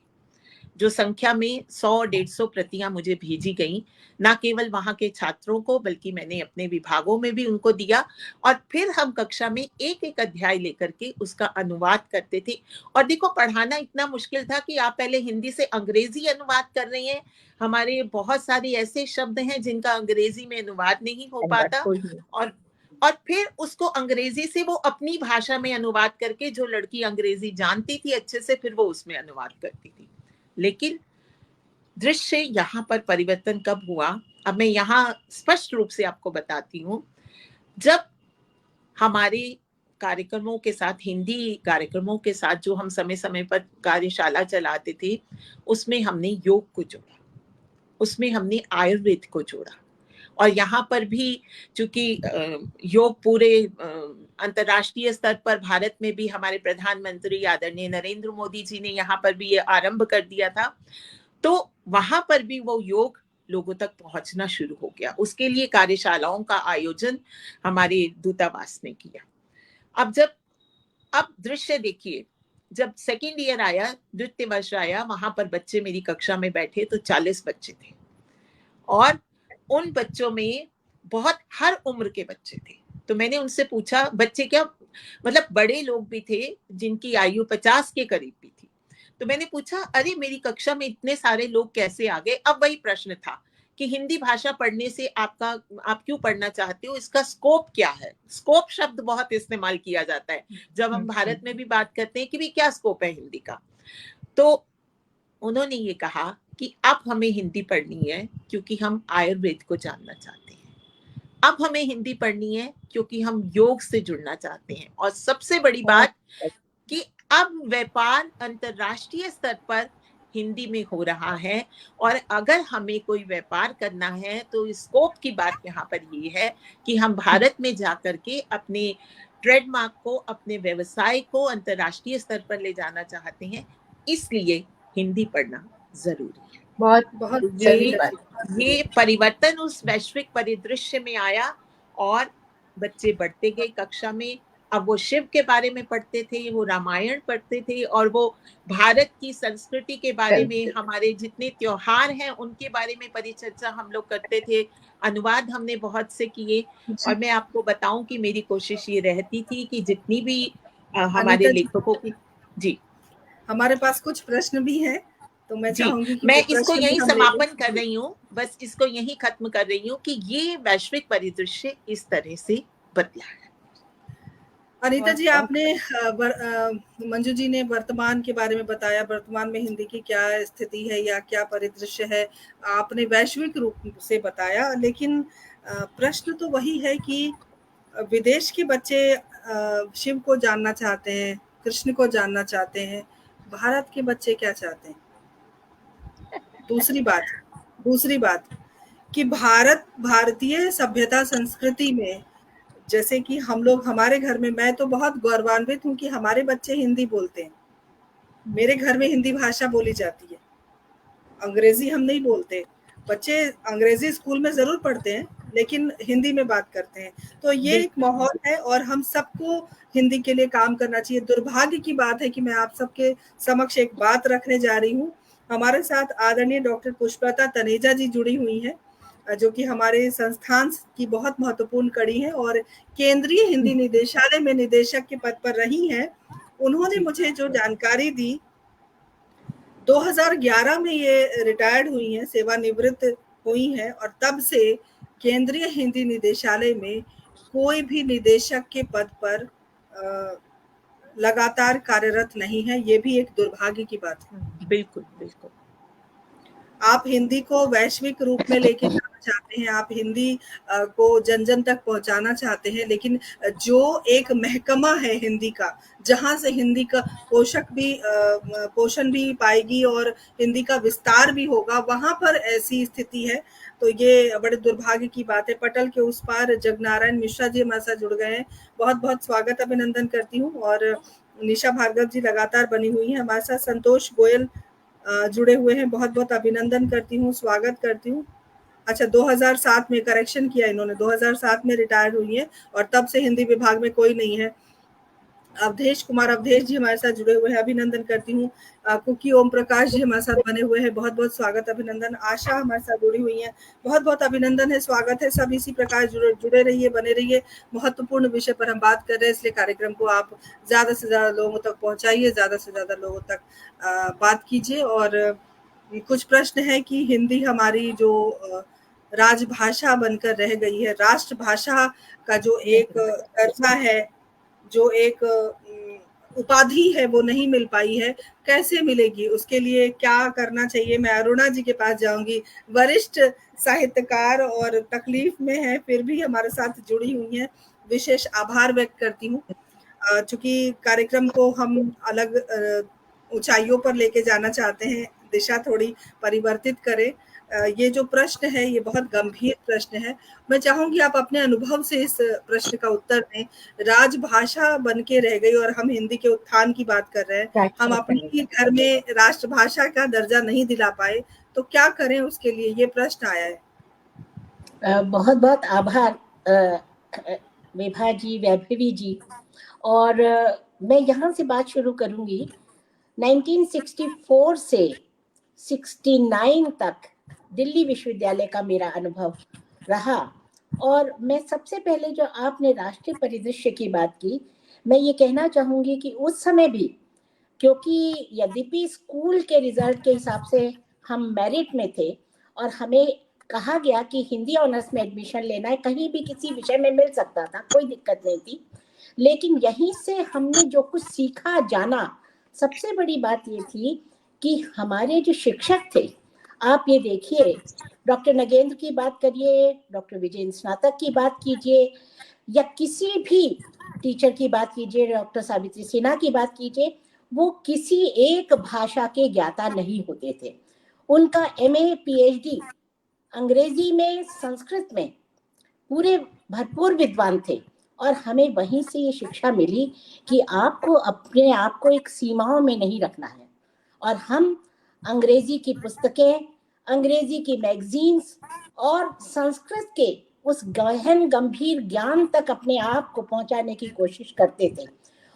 जो संख्या में 100-150 प्रतियां मुझे भेजी गई, ना केवल वहां के छात्रों को बल्कि मैंने अपने विभागों में भी उनको दिया। और फिर हम कक्षा में एक एक अध्याय लेकर के उसका अनुवाद करते थे। और देखो, पढ़ाना इतना मुश्किल था कि आप पहले हिंदी से अंग्रेजी अनुवाद कर रहे हैं, हमारे बहुत सारे ऐसे शब्द हैं जिनका अंग्रेजी में अनुवाद नहीं हो पाता, और फिर उसको अंग्रेजी से वो अपनी भाषा में अनुवाद करके, जो लड़की अंग्रेजी जानती थी अच्छे से, फिर वो उसमें अनुवाद करती थी। लेकिन दृश्य यहाँ पर परिवर्तन कब हुआ, अब मैं यहाँ स्पष्ट रूप से आपको बताती हूँ। जब हमारे कार्यक्रमों के साथ, हिंदी कार्यक्रमों के साथ जो हम समय समय पर कार्यशाला चलाते थे, उसमें हमने योग को जोड़ा, उसमें हमने आयुर्वेद को जोड़ा। और यहाँ पर भी चूंकि योग पूरे अंतर्राष्ट्रीय स्तर पर, भारत में भी हमारे प्रधानमंत्री आदरणीय नरेंद्र मोदी जी ने यहाँ पर भी ये आरंभ कर दिया था, तो वहां पर भी वो योग लोगों तक पहुंचना शुरू हो गया। उसके लिए कार्यशालाओं का आयोजन हमारे दूतावास ने किया। अब दृश्य देखिए, जब सेकेंड ईयर आया, द्वितीय वर्ष आया, वहां पर बच्चे मेरी कक्षा में बैठे तो 40 बच्चे थे, और उन बच्चों में बहुत हर उम्र के बच्चे थे। तो मैंने उनसे पूछा, बच्चे क्या, मतलब बड़े लोग भी थे जिनकी आयु 50 के करीब भी थी। तो मैंने पूछा, अरे मेरी कक्षा में इतने सारे लोग कैसे आ गए? अब वही प्रश्न था कि हिंदी भाषा पढ़ने से आप क्यों पढ़ना चाहते हो, इसका स्कोप क्या है? स्कोप शब्द बहुत इस्तेमाल किया जाता है जब हम भारत में भी बात करते हैं कि भी क्या स्कोप है हिंदी का। तो उन्होंने ये कहा कि अब हमें हिंदी पढ़नी है क्योंकि हम आयुर्वेद को जानना चाहते हैं, अब हमें हिंदी पढ़नी है क्योंकि हम योग से जुड़ना चाहते हैं, और सबसे बड़ी बात कि अब व्यापार अंतरराष्ट्रीय स्तर पर हिंदी में हो रहा है, और अगर हमें कोई व्यापार करना है तो स्कोप की बात यहाँ पर ये है कि हम भारत में जाकर के अपने ट्रेडमार्क को, अपने व्यवसाय को अंतर्राष्ट्रीय स्तर पर ले जाना चाहते हैं, इसलिए हिंदी पढ़ना जरूरी है। बहुत बहुत तो सही अच्छी बात। ये परिवर्तन उस वैश्विक परिदृश्य में आया और बच्चे बढ़ते गए कक्षा में। अब वो शिव के बारे में पढ़ते थे, वो रामायण पढ़ते थे, और वो भारत की संस्कृति के बारे में, हमारे जितने त्योहार हैं उनके बारे में परिचर्चा हम लोग करते थे। अनुवाद हमने बहुत से किए, और मैं आपको बताऊं कि मेरी कोशिश ये रहती थी कि जितनी भी हमारे अनीता जी, लेखकों की जी हमारे पास कुछ प्रश्न भी हैं, तो मैं जी, चाहूंगी कि मैं वो इसको प्रश्न भी यही हम ले लें। समापन कर रही हूँ, बस इसको यही खत्म कर रही हूँ कि ये वैश्विक परिदृश्य इस तरह से बदला है। अनीता जी, आपने मंजू जी ने वर्तमान के बारे में बताया, वर्तमान में हिंदी की क्या स्थिति है या क्या परिदृश्य है, आपने वैश्विक रूप से बताया, लेकिन प्रश्न तो वही है कि विदेश के बच्चे शिव को जानना चाहते हैं, कृष्ण को जानना चाहते हैं, भारत के बच्चे क्या चाहते हैं? दूसरी बात कि भारतीय सभ्यता संस्कृति में, जैसे कि हम लोग, हमारे घर में, मैं तो बहुत गौरवान्वित हूँ कि हमारे बच्चे हिंदी बोलते हैं। मेरे घर में हिंदी भाषा बोली जाती है, अंग्रेजी हम नहीं बोलते। बच्चे अंग्रेजी स्कूल में जरूर पढ़ते हैं, लेकिन हिंदी में बात करते हैं। तो ये एक माहौल है और हम सबको हिंदी के लिए काम करना चाहिए। दुर्भाग्य की बात है कि मैं आप सबके समक्ष एक बात रखने जा रही हूँ। हमारे साथ आदरणीय डॉक्टर पुष्पलता तनेजा जी जुड़ी हुई हैं, जो कि हमारे संस्थान की बहुत महत्वपूर्ण कड़ी है और केंद्रीय हिंदी निदेशालय में निदेशक के पद पर रही हैं। उन्होंने मुझे जो जानकारी दी, 2011 में ये रिटायर्ड हुई हैं, सेवानिवृत्त हुई हैं, और तब से केंद्रीय हिंदी निदेशालय में कोई भी निदेशक के पद पर लगातार कार्यरत नहीं है। ये भी एक दुर्भाग्य की बात है। बिल्कुल बिल्कुल। आप हिंदी को वैश्विक रूप में लेके जाना चाहते हैं, आप हिंदी को जन जन तक पहुंचाना चाहते हैं, लेकिन जो एक महकमा है हिंदी का, जहां से हिंदी का पोषण भी पाएगी और हिंदी का विस्तार भी होगा, वहां पर ऐसी स्थिति है। तो ये बड़े दुर्भाग्य की बात है। पटल के उस पार जगनारायण मिश्रा जी हमारे साथ जुड़ गए हैं, बहुत बहुत स्वागत अभिनंदन करती हूँ। और निशा भार्गव जी लगातार बनी हुई है हमारे साथ। संतोष गोयल जुड़े हुए हैं, बहुत बहुत अभिनंदन करती हूँ, स्वागत करती हूँ। अच्छा, 2007 में करेक्शन किया इन्होंने, 2007 में रिटायर हुई है और तब से हिंदी विभाग में कोई नहीं है। अवधेश कुमार अवधेश जी हमारे साथ जुड़े हुए हैं, अभिनंदन करती हूँ। कुकी ओम प्रकाश जी हमारे साथ बने हुए हैं, बहुत बहुत स्वागत अभिनंदन। आशा हमारे साथ जुड़ी हुई हैं, बहुत बहुत अभिनंदन है, स्वागत है। सब इसी प्रकार जुड़े रहिए, बने रहिए। महत्वपूर्ण विषय पर हम बात कर रहे हैं, इसलिए कार्यक्रम को आप ज्यादा से ज्यादा लोगों तक पहुंचाइए, ज्यादा से ज्यादा लोगों तक बात कीजिए। और कुछ प्रश्न है कि हिंदी हमारी जो राजभाषा बनकर रह गई है, राष्ट्रभाषा का जो एक दर्जा है, जो एक उपाधि है, वो नहीं मिल पाई है, कैसे मिलेगी? उसके लिए क्या करना चाहिए? मैं अरुणा जी के पास जाऊंगी, वरिष्ठ साहित्यकार और तकलीफ में है, फिर भी हमारे साथ जुड़ी हुई हैं। विशेष आभार व्यक्त करती हूँ। चूंकि कार्यक्रम को हम अलग ऊंचाइयों पर लेके जाना चाहते हैं, दिशा थोड़ी परिवर्तित करें। ये जो प्रश्न है, ये बहुत गंभीर प्रश्न है। मैं चाहूंगी आप अपने अनुभव से इस प्रश्न का उत्तर दें। राजभाषा बन के रह गई और हम हिंदी के उत्थान की बात कर रहे हैं, हम अपने ही घर में राष्ट्रभाषा का दर्जा नहीं दिला पाए, तो क्या करें उसके लिए? ये प्रश्न आया है। बहुत बहुत आभार विभा जी, वैभवी जी। और मैं यहाँ से बात शुरू करूंगी। 1964 से 69 तक दिल्ली विश्वविद्यालय का मेरा अनुभव रहा। और मैं सबसे पहले जो आपने राष्ट्रीय परिदृश्य की बात की, मैं ये कहना चाहूंगी कि उस समय भी, क्योंकि यद्यपि स्कूल के रिजल्ट के हिसाब से हम मेरिट में थे और हमें कहा गया कि हिंदी ऑनर्स में एडमिशन लेना है, कहीं भी किसी विषय में मिल सकता था, कोई दिक्कत नहीं थी, लेकिन यहीं से हमने जो कुछ सीखा जाना, सबसे बड़ी बात ये थी कि हमारे जो शिक्षक थे, आप ये देखिए, डॉक्टर नगेंद्र की बात करिए, डॉक्टर विजेंद्र स्नातक की बात कीजिए, या किसी भी टीचर की बात कीजिए, डॉक्टर सावित्री सिन्हा की बात कीजिए, वो किसी एक भाषा के ज्ञाता नहीं होते थे। उनका MA PhD अंग्रेजी में, संस्कृत में पूरे भरपूर विद्वान थे। और हमें वहीं से ये शिक्षा मिली कि आपको अपने आप को एक सीमाओं में नहीं रखना है। और हम अंग्रेजी की पुस्तकें, अंग्रेजी की मैगजीन्स और संस्कृत के उस गहन गंभीर ज्ञान तक अपने आप को पहुंचाने की कोशिश करते थे।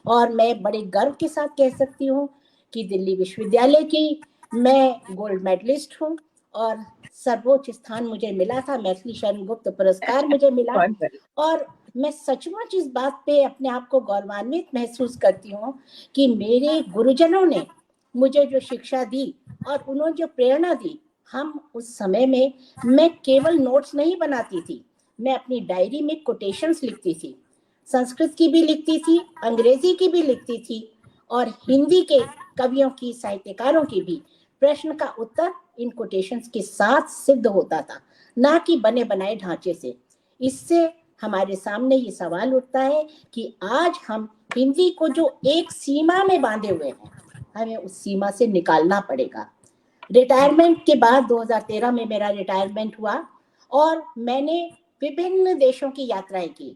और मैं बड़े गर्व के साथ कह सकती हूँ कि दिल्ली विश्वविद्यालय की मैं गोल्ड मेडलिस्ट हूँ और सर्वोच्च स्थान मुझे मिला था, मैथिली शरण गुप्त पुरस्कार मुझे मिला। बहुत बढ़िया। और मैं सचमुच इस बात पे अपने आप को गौरवान्वित महसूस करती हूँ कि मेरे गुरुजनों ने मुझे जो शिक्षा दी और उन्होंने जो प्रेरणा दी, हम उस समय में, मैं केवल नोट्स नहीं बनाती थी, मैं अपनी डायरी में कोटेशंस लिखती थी, संस्कृत की भी लिखती थी, अंग्रेजी की भी लिखती थी और हिंदी के कवियों की, साहित्यकारों की भी प्रश्न का उत्तर इन कोटेशंस के साथ सिद्ध होता था, ना कि बने बनाए ढांचे से। इससे हमारे सामने ये सवाल उठता है कि आज हम हिंदी को जो एक सीमा में बांधे हुए हैं, हमें उस सीमा से निकालना पड़ेगा। रिटायरमेंट के बाद 2013 में मेरा रिटायरमेंट हुआ और मैंने विभिन्न देशों की यात्राएं की।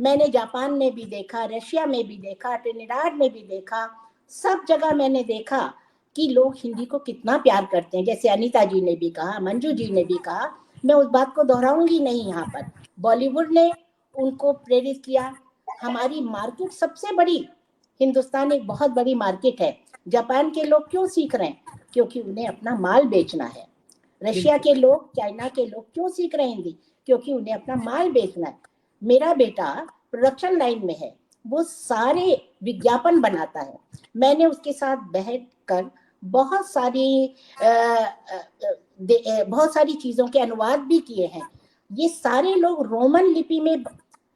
मैंने जापान में भी देखा, रशिया में भी देखा, ट्रिनिडाड में भी देखा, सब जगह मैंने देखा कि लोग हिंदी को कितना प्यार करते हैं। जैसे अनीता जी ने भी कहा, मंजू जी ने भी कहा, मैं उस बात को दोहराऊंगी नहीं यहाँ पर। बॉलीवुड ने उनको प्रेरित किया। हमारी मार्केट सबसे बड़ी, हिंदुस्तान एक बहुत बड़ी मार्केट है। जापान के लोग क्यों सीख रहे हैं? क्योंकि उन्हें अपना माल बेचना है। रशिया के लोग, चाइना के लोग क्यों सीख रहे हैं हिंदी? क्योंकि उन्हें अपना माल बेचना है। मेरा बेटा प्रोडक्शन लाइन में है, वो सारे विज्ञापन बनाता है। मैंने उसके साथ बैठ कर बहुत सारी बहुत सारी चीजों के अनुवाद भी किए हैं। ये सारे लोग रोमन लिपि में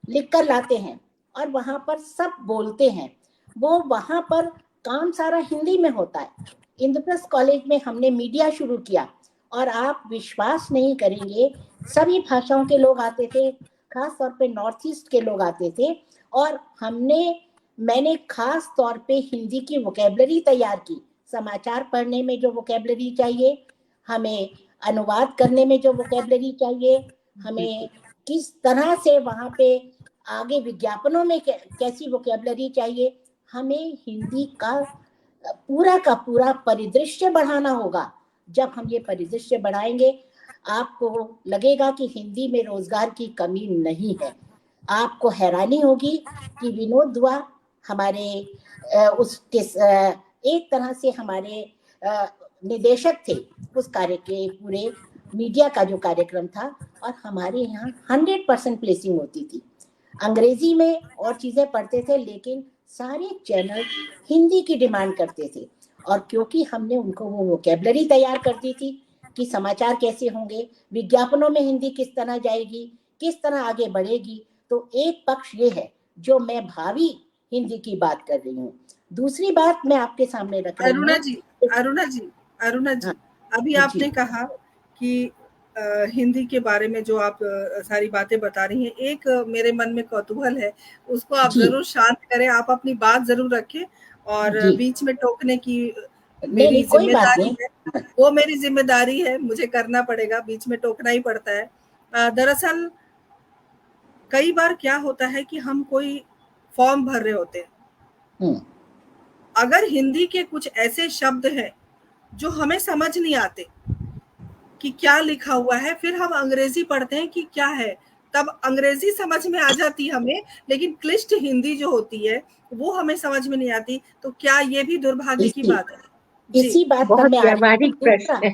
लिख कर लाते हैं और वहां पर सब बोलते हैं। वो वहां पर काम सारा हिंदी में होता है। इंद्रप्रस्थ कॉलेज में हमने मीडिया शुरू किया और आप विश्वास नहीं करेंगे, सभी भाषाओं के लोग आते थे, खास तौर पे नॉर्थ ईस्ट के लोग आते थे। और मैंने खास तौर पे हिंदी की वोकेबलरी तैयार की। समाचार पढ़ने में जो वोकेबलरी चाहिए, हमें अनुवाद करने में जो वोकेबलरी चाहिए, हमें किस तरह से वहां पे आगे विज्ञापनों में कैसी वोकेबलरी चाहिए, हमें हिंदी का पूरा परिदृश्य बढ़ाना होगा। जब हम ये परिदृश्य बढ़ाएंगे, आपको लगेगा कि हिंदी में रोजगार की कमी नहीं है। आपको हैरानी होगी कि विनोद दुआ हमारे उसके एक तरह से हमारे निदेशक थे उस कार्य के, पूरे मीडिया का जो कार्यक्रम था, और हमारे यहाँ 100% प्लेसिंग होती थी। अंग्रेजी में और चीजें पढ़ते थे, लेकिन सारे चैनल हिंदी की डिमांड करते थे। और क्योंकि हमने उनको वो वोकेबलरी तैयार कर दी थी कि समाचार कैसे होंगे, विज्ञापनों में हिंदी किस तरह जाएगी, किस तरह आगे बढ़ेगी, तो एक पक्ष ये है जो मैं भावी हिंदी की बात कर रही हूँ। दूसरी बात मैं आपके सामने रख रही हूँ। अरुणा जी, अभी आपने कहा कि हिंदी के बारे में जो आप सारी बातें बता रही हैं, एक मेरे मन में कौतूहल है, उसको आप जरूर शांत करें। आप अपनी बात जरूर रखें और बीच में टोकने की मेरी जिम्मेदारी है, वो मेरी जिम्मेदारी है, मुझे करना पड़ेगा, बीच में टोकना ही पड़ता है। दरअसल कई बार क्या होता है कि हम कोई फॉर्म भर रहे होते हैं, अगर हिंदी के कुछ ऐसे शब्द हैं जो हमें समझ नहीं आते कि क्या लिखा हुआ है, फिर हम अंग्रेजी पढ़ते हैं कि क्या है, तब अंग्रेजी समझ में आ जाती हमें, लेकिन क्लिष्ट हिंदी जो होती है वो हमें समझ में नहीं आती। तो क्या ये भी दुर्भाग्य की बात है? इसी बात पर मैं व्यावहारिक प्रश्न है।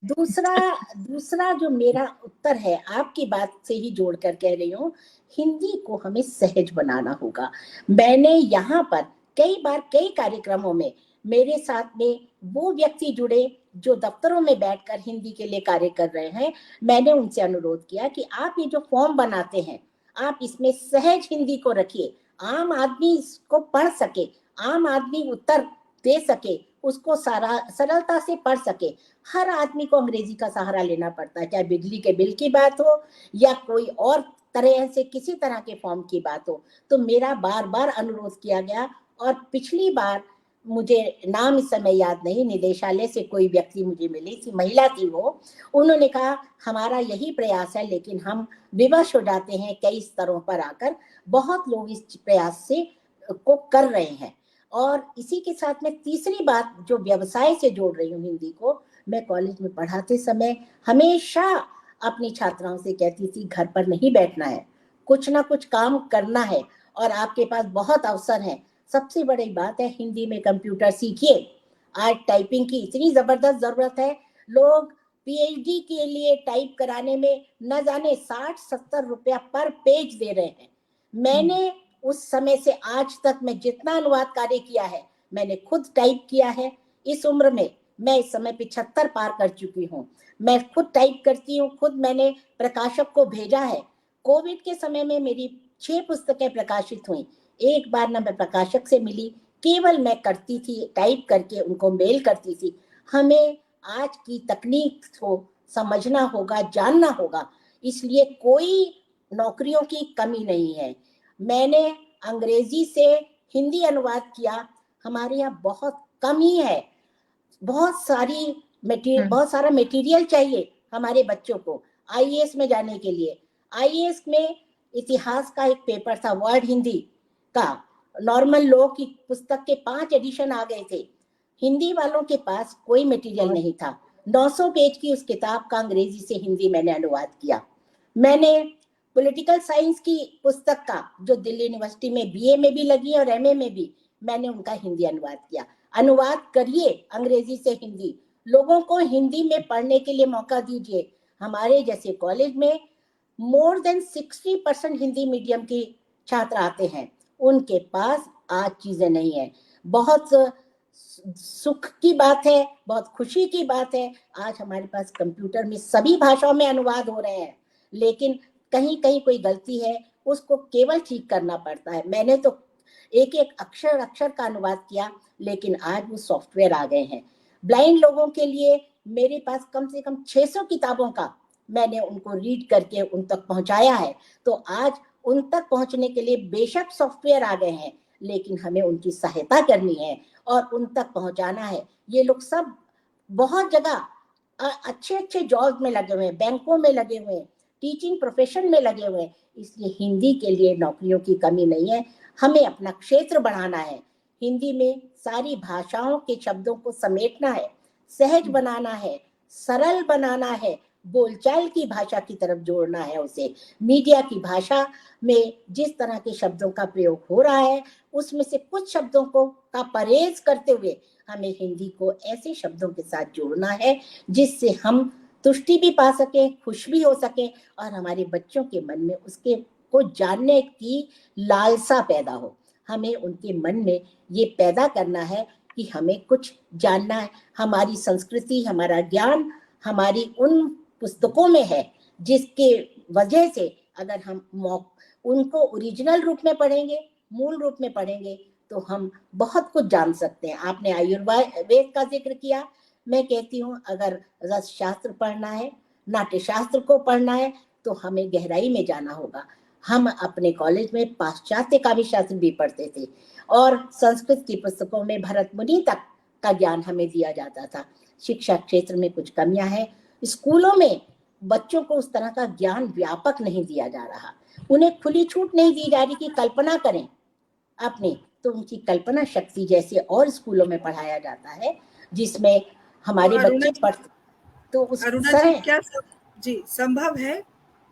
दूसरा जो मेरा उत्तर है, आपकी बात से ही जोड़कर कह रही हूँ, हिंदी को हमें सहज बनाना होगा। मैंने यहाँ पर कई बार कई कार्यक्रमों में मेरे साथ में वो व्यक्ति जुड़े जो दफ्तरों में बैठकर हिंदी के लिए कार्य कर रहे हैं। मैंने उनसे अनुरोध किया कि आप ये जो फॉर्म बनाते हैं, आप इसमें सहज हिंदी को रखिए, आम आदमी इसको पढ़ सके, आम आदमी उत्तर दे सके, उसको सरलता से पढ़ सके। हर आदमी को अंग्रेजी का सहारा लेना पड़ता है, चाहे बिजली के बिल की बात हो या कोई और तरह से किसी तरह के फॉर्म की बात हो। तो मेरा बार बार अनुरोध किया गया और पिछली बार मुझे नाम इस समय याद नहीं, निदेशालय से कोई व्यक्ति मुझे मिली थी, महिला थी वो, उन्होंने कहा हमारा यही प्रयास है, लेकिन हम विवश हो जाते हैं कई स्तरों पर आकर, बहुत लोग इस प्रयास से को कर रहे हैं। और इसी के साथ में तीसरी बात जो व्यवसाय से जोड़ रही हूँ हिंदी को, मैं कॉलेज में पढ़ाते समय हमेशा अपनी छात्राओं से कहती थी घर पर नहीं बैठना है, कुछ ना कुछ काम करना है और आपके पास बहुत अवसर है। सबसे बड़ी बात है हिंदी में कंप्यूटर सीखिए, आज टाइपिंग की इतनी जबरदस्त जरूरत है, लोग पीएचडी के लिए टाइप कराने में न जाने 60-70 रुपया पर पेज दे रहे हैं। मैंने उस समय से आज तक मैं जितना अनुवाद कार्य किया है मैंने खुद टाइप किया है। इस उम्र में मैं इस समय 75 पार कर चुकी हूँ, मैं खुद टाइप करती हूँ, खुद मैंने प्रकाशक को भेजा है। कोविड के समय में मेरी 6 पुस्तकें प्रकाशित हुई, एक बार ना मैं प्रकाशक से मिली, केवल मैं करती थी टाइप करके उनको मेल करती थी। हमें आज की तकनीक को समझना होगा, जानना होगा, इसलिए कोई नौकरियों की कमी नहीं है। मैंने अंग्रेजी से हिंदी अनुवाद किया, हमारे यहाँ बहुत कम ही है, बहुत सारा मटेरियल चाहिए हमारे बच्चों को आईएएस में जाने के लिए। आईएएस में इतिहास का एक पेपर था, वर्ड हिंदी का, नॉर्मल लॉ की पुस्तक के 5 एडिशन आ गए थे, हिंदी वालों के पास कोई मटेरियल नहीं था। 900 पेज की उस किताब का अंग्रेजी से हिंदी मैंने अनुवाद किया। मैंने पॉलिटिकल साइंस की पुस्तक का, जो दिल्ली यूनिवर्सिटी में बीए में भी लगी और एमए में भी, मैंने उनका हिंदी अनुवाद किया। अनुवाद करिए अंग्रेजी से हिंदी, लोगों को हिंदी में पढ़ने के लिए मौका दीजिए। हमारे जैसे कॉलेज में मोर देन 60% हिंदी मीडियम के छात्र आते हैं, उनके पास आज चीजें नहीं है। बहुत सुख की बात है, बहुत खुशी की बात है, आज हमारे पास कंप्यूटर में सभी भाषाओं में अनुवाद हो रहे हैं, लेकिन कहीं कहीं कोई गलती है उसको केवल ठीक करना पड़ता है। मैंने तो एक एक अक्षर का अनुवाद किया, लेकिन आज वो सॉफ्टवेयर आ गए हैं। ब्लाइंड लोगों के लिए मेरे पास कम से कम 600 किताबों का मैंने उनको रीड करके उन तक पहुंचाया है। तो आज उन तक पहुंचने के लिए बेशक सॉफ्टवेयर आ गए हैं, लेकिन हमें उनकी सहायता करनी है और उन तक पहुंचाना है। ये लोग सब बहुत जगह अच्छे अच्छे जॉब में लगे हुए हैं, बैंकों में लगे हुए हैं, टीचिंग प्रोफेशन में लगे हुए हैं, इसलिए हिंदी के लिए नौकरियों की कमी नहीं है। हमें अपना क्षेत्र बढ़ाना है, हिंदी में सारी भाषाओं के शब्दों को समेटना है, सहज बनाना है, सरल बनाना है, बोलचाल की भाषा की तरफ जोड़ना है उसे। मीडिया की भाषा में जिस तरह के शब्दों का प्रयोग हो रहा है उसमें से कुछ शब्दों को का परहेज करते हुए हमें हिंदी को ऐसे शब्दों के साथ जोड़ना है जिससे हम तुष्टि भी पा सके, खुश भी हो सके और हमारे बच्चों के मन में उसके को जानने की लालसा पैदा हो। हमें उनके मन में ये पैदा करना है कि हमें कुछ जानना है। हमारी संस्कृति, हमारा ज्ञान हमारी उन पुस्तकों में है जिसके वजह से अगर हम उनको ओरिजिनल रूप में पढ़ेंगे, मूल रूप में पढ़ेंगे, तो हम बहुत कुछ जान सकते हैं। आपने आयुर्वेद का जिक्र किया, मैं कहती हूँ अगर रस शास्त्र पढ़ना है, नाट्य शास्त्र को पढ़ना है, तो हमें गहराई में जाना होगा। हम अपने कॉलेज में पाश्चात्य काव्य शास्त्र भी पढ़ते थे और संस्कृत की पुस्तकों में भरत मुनि तक का ज्ञान हमें दिया जाता था। शिक्षा क्षेत्र में कुछ कमियां हैं, स्कूलों में बच्चों को उस तरह का ज्ञान व्यापक नहीं दिया जा रहा, उन्हें खुली छूट नहीं दी जा रही कि कल्पना करें अपने, तो उनकी कल्पना शक्ति जैसे और स्कूलों में पढ़ाया जाता है जिसमें हमारे बच्चे पढ़ते, तो उस अरुणा जी क्या संभव है,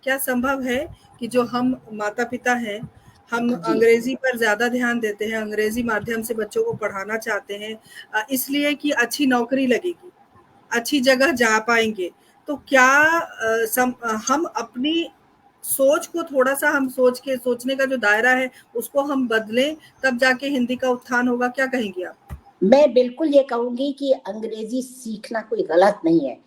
क्या संभव है कि जो हम माता पिता हैं, हम अंग्रेजी पर ज्यादा ध्यान देते हैं, अंग्रेजी माध्यम से बच्चों को पढ़ाना चाहते हैं इसलिए कि अच्छी नौकरी लगेगी, अच्छी जगह जा पाएंगे, तो क्या हम अपनी सोच को थोड़ा सा हम सोचने का जो दायरा है उसको हम बदलें, तब जाके हिंदी का उत्थान होगा? क्या कहेंगी आप? मैं बिल्कुल ये कहूंगी कि अंग्रेजी सीखना कोई गलत नहीं है।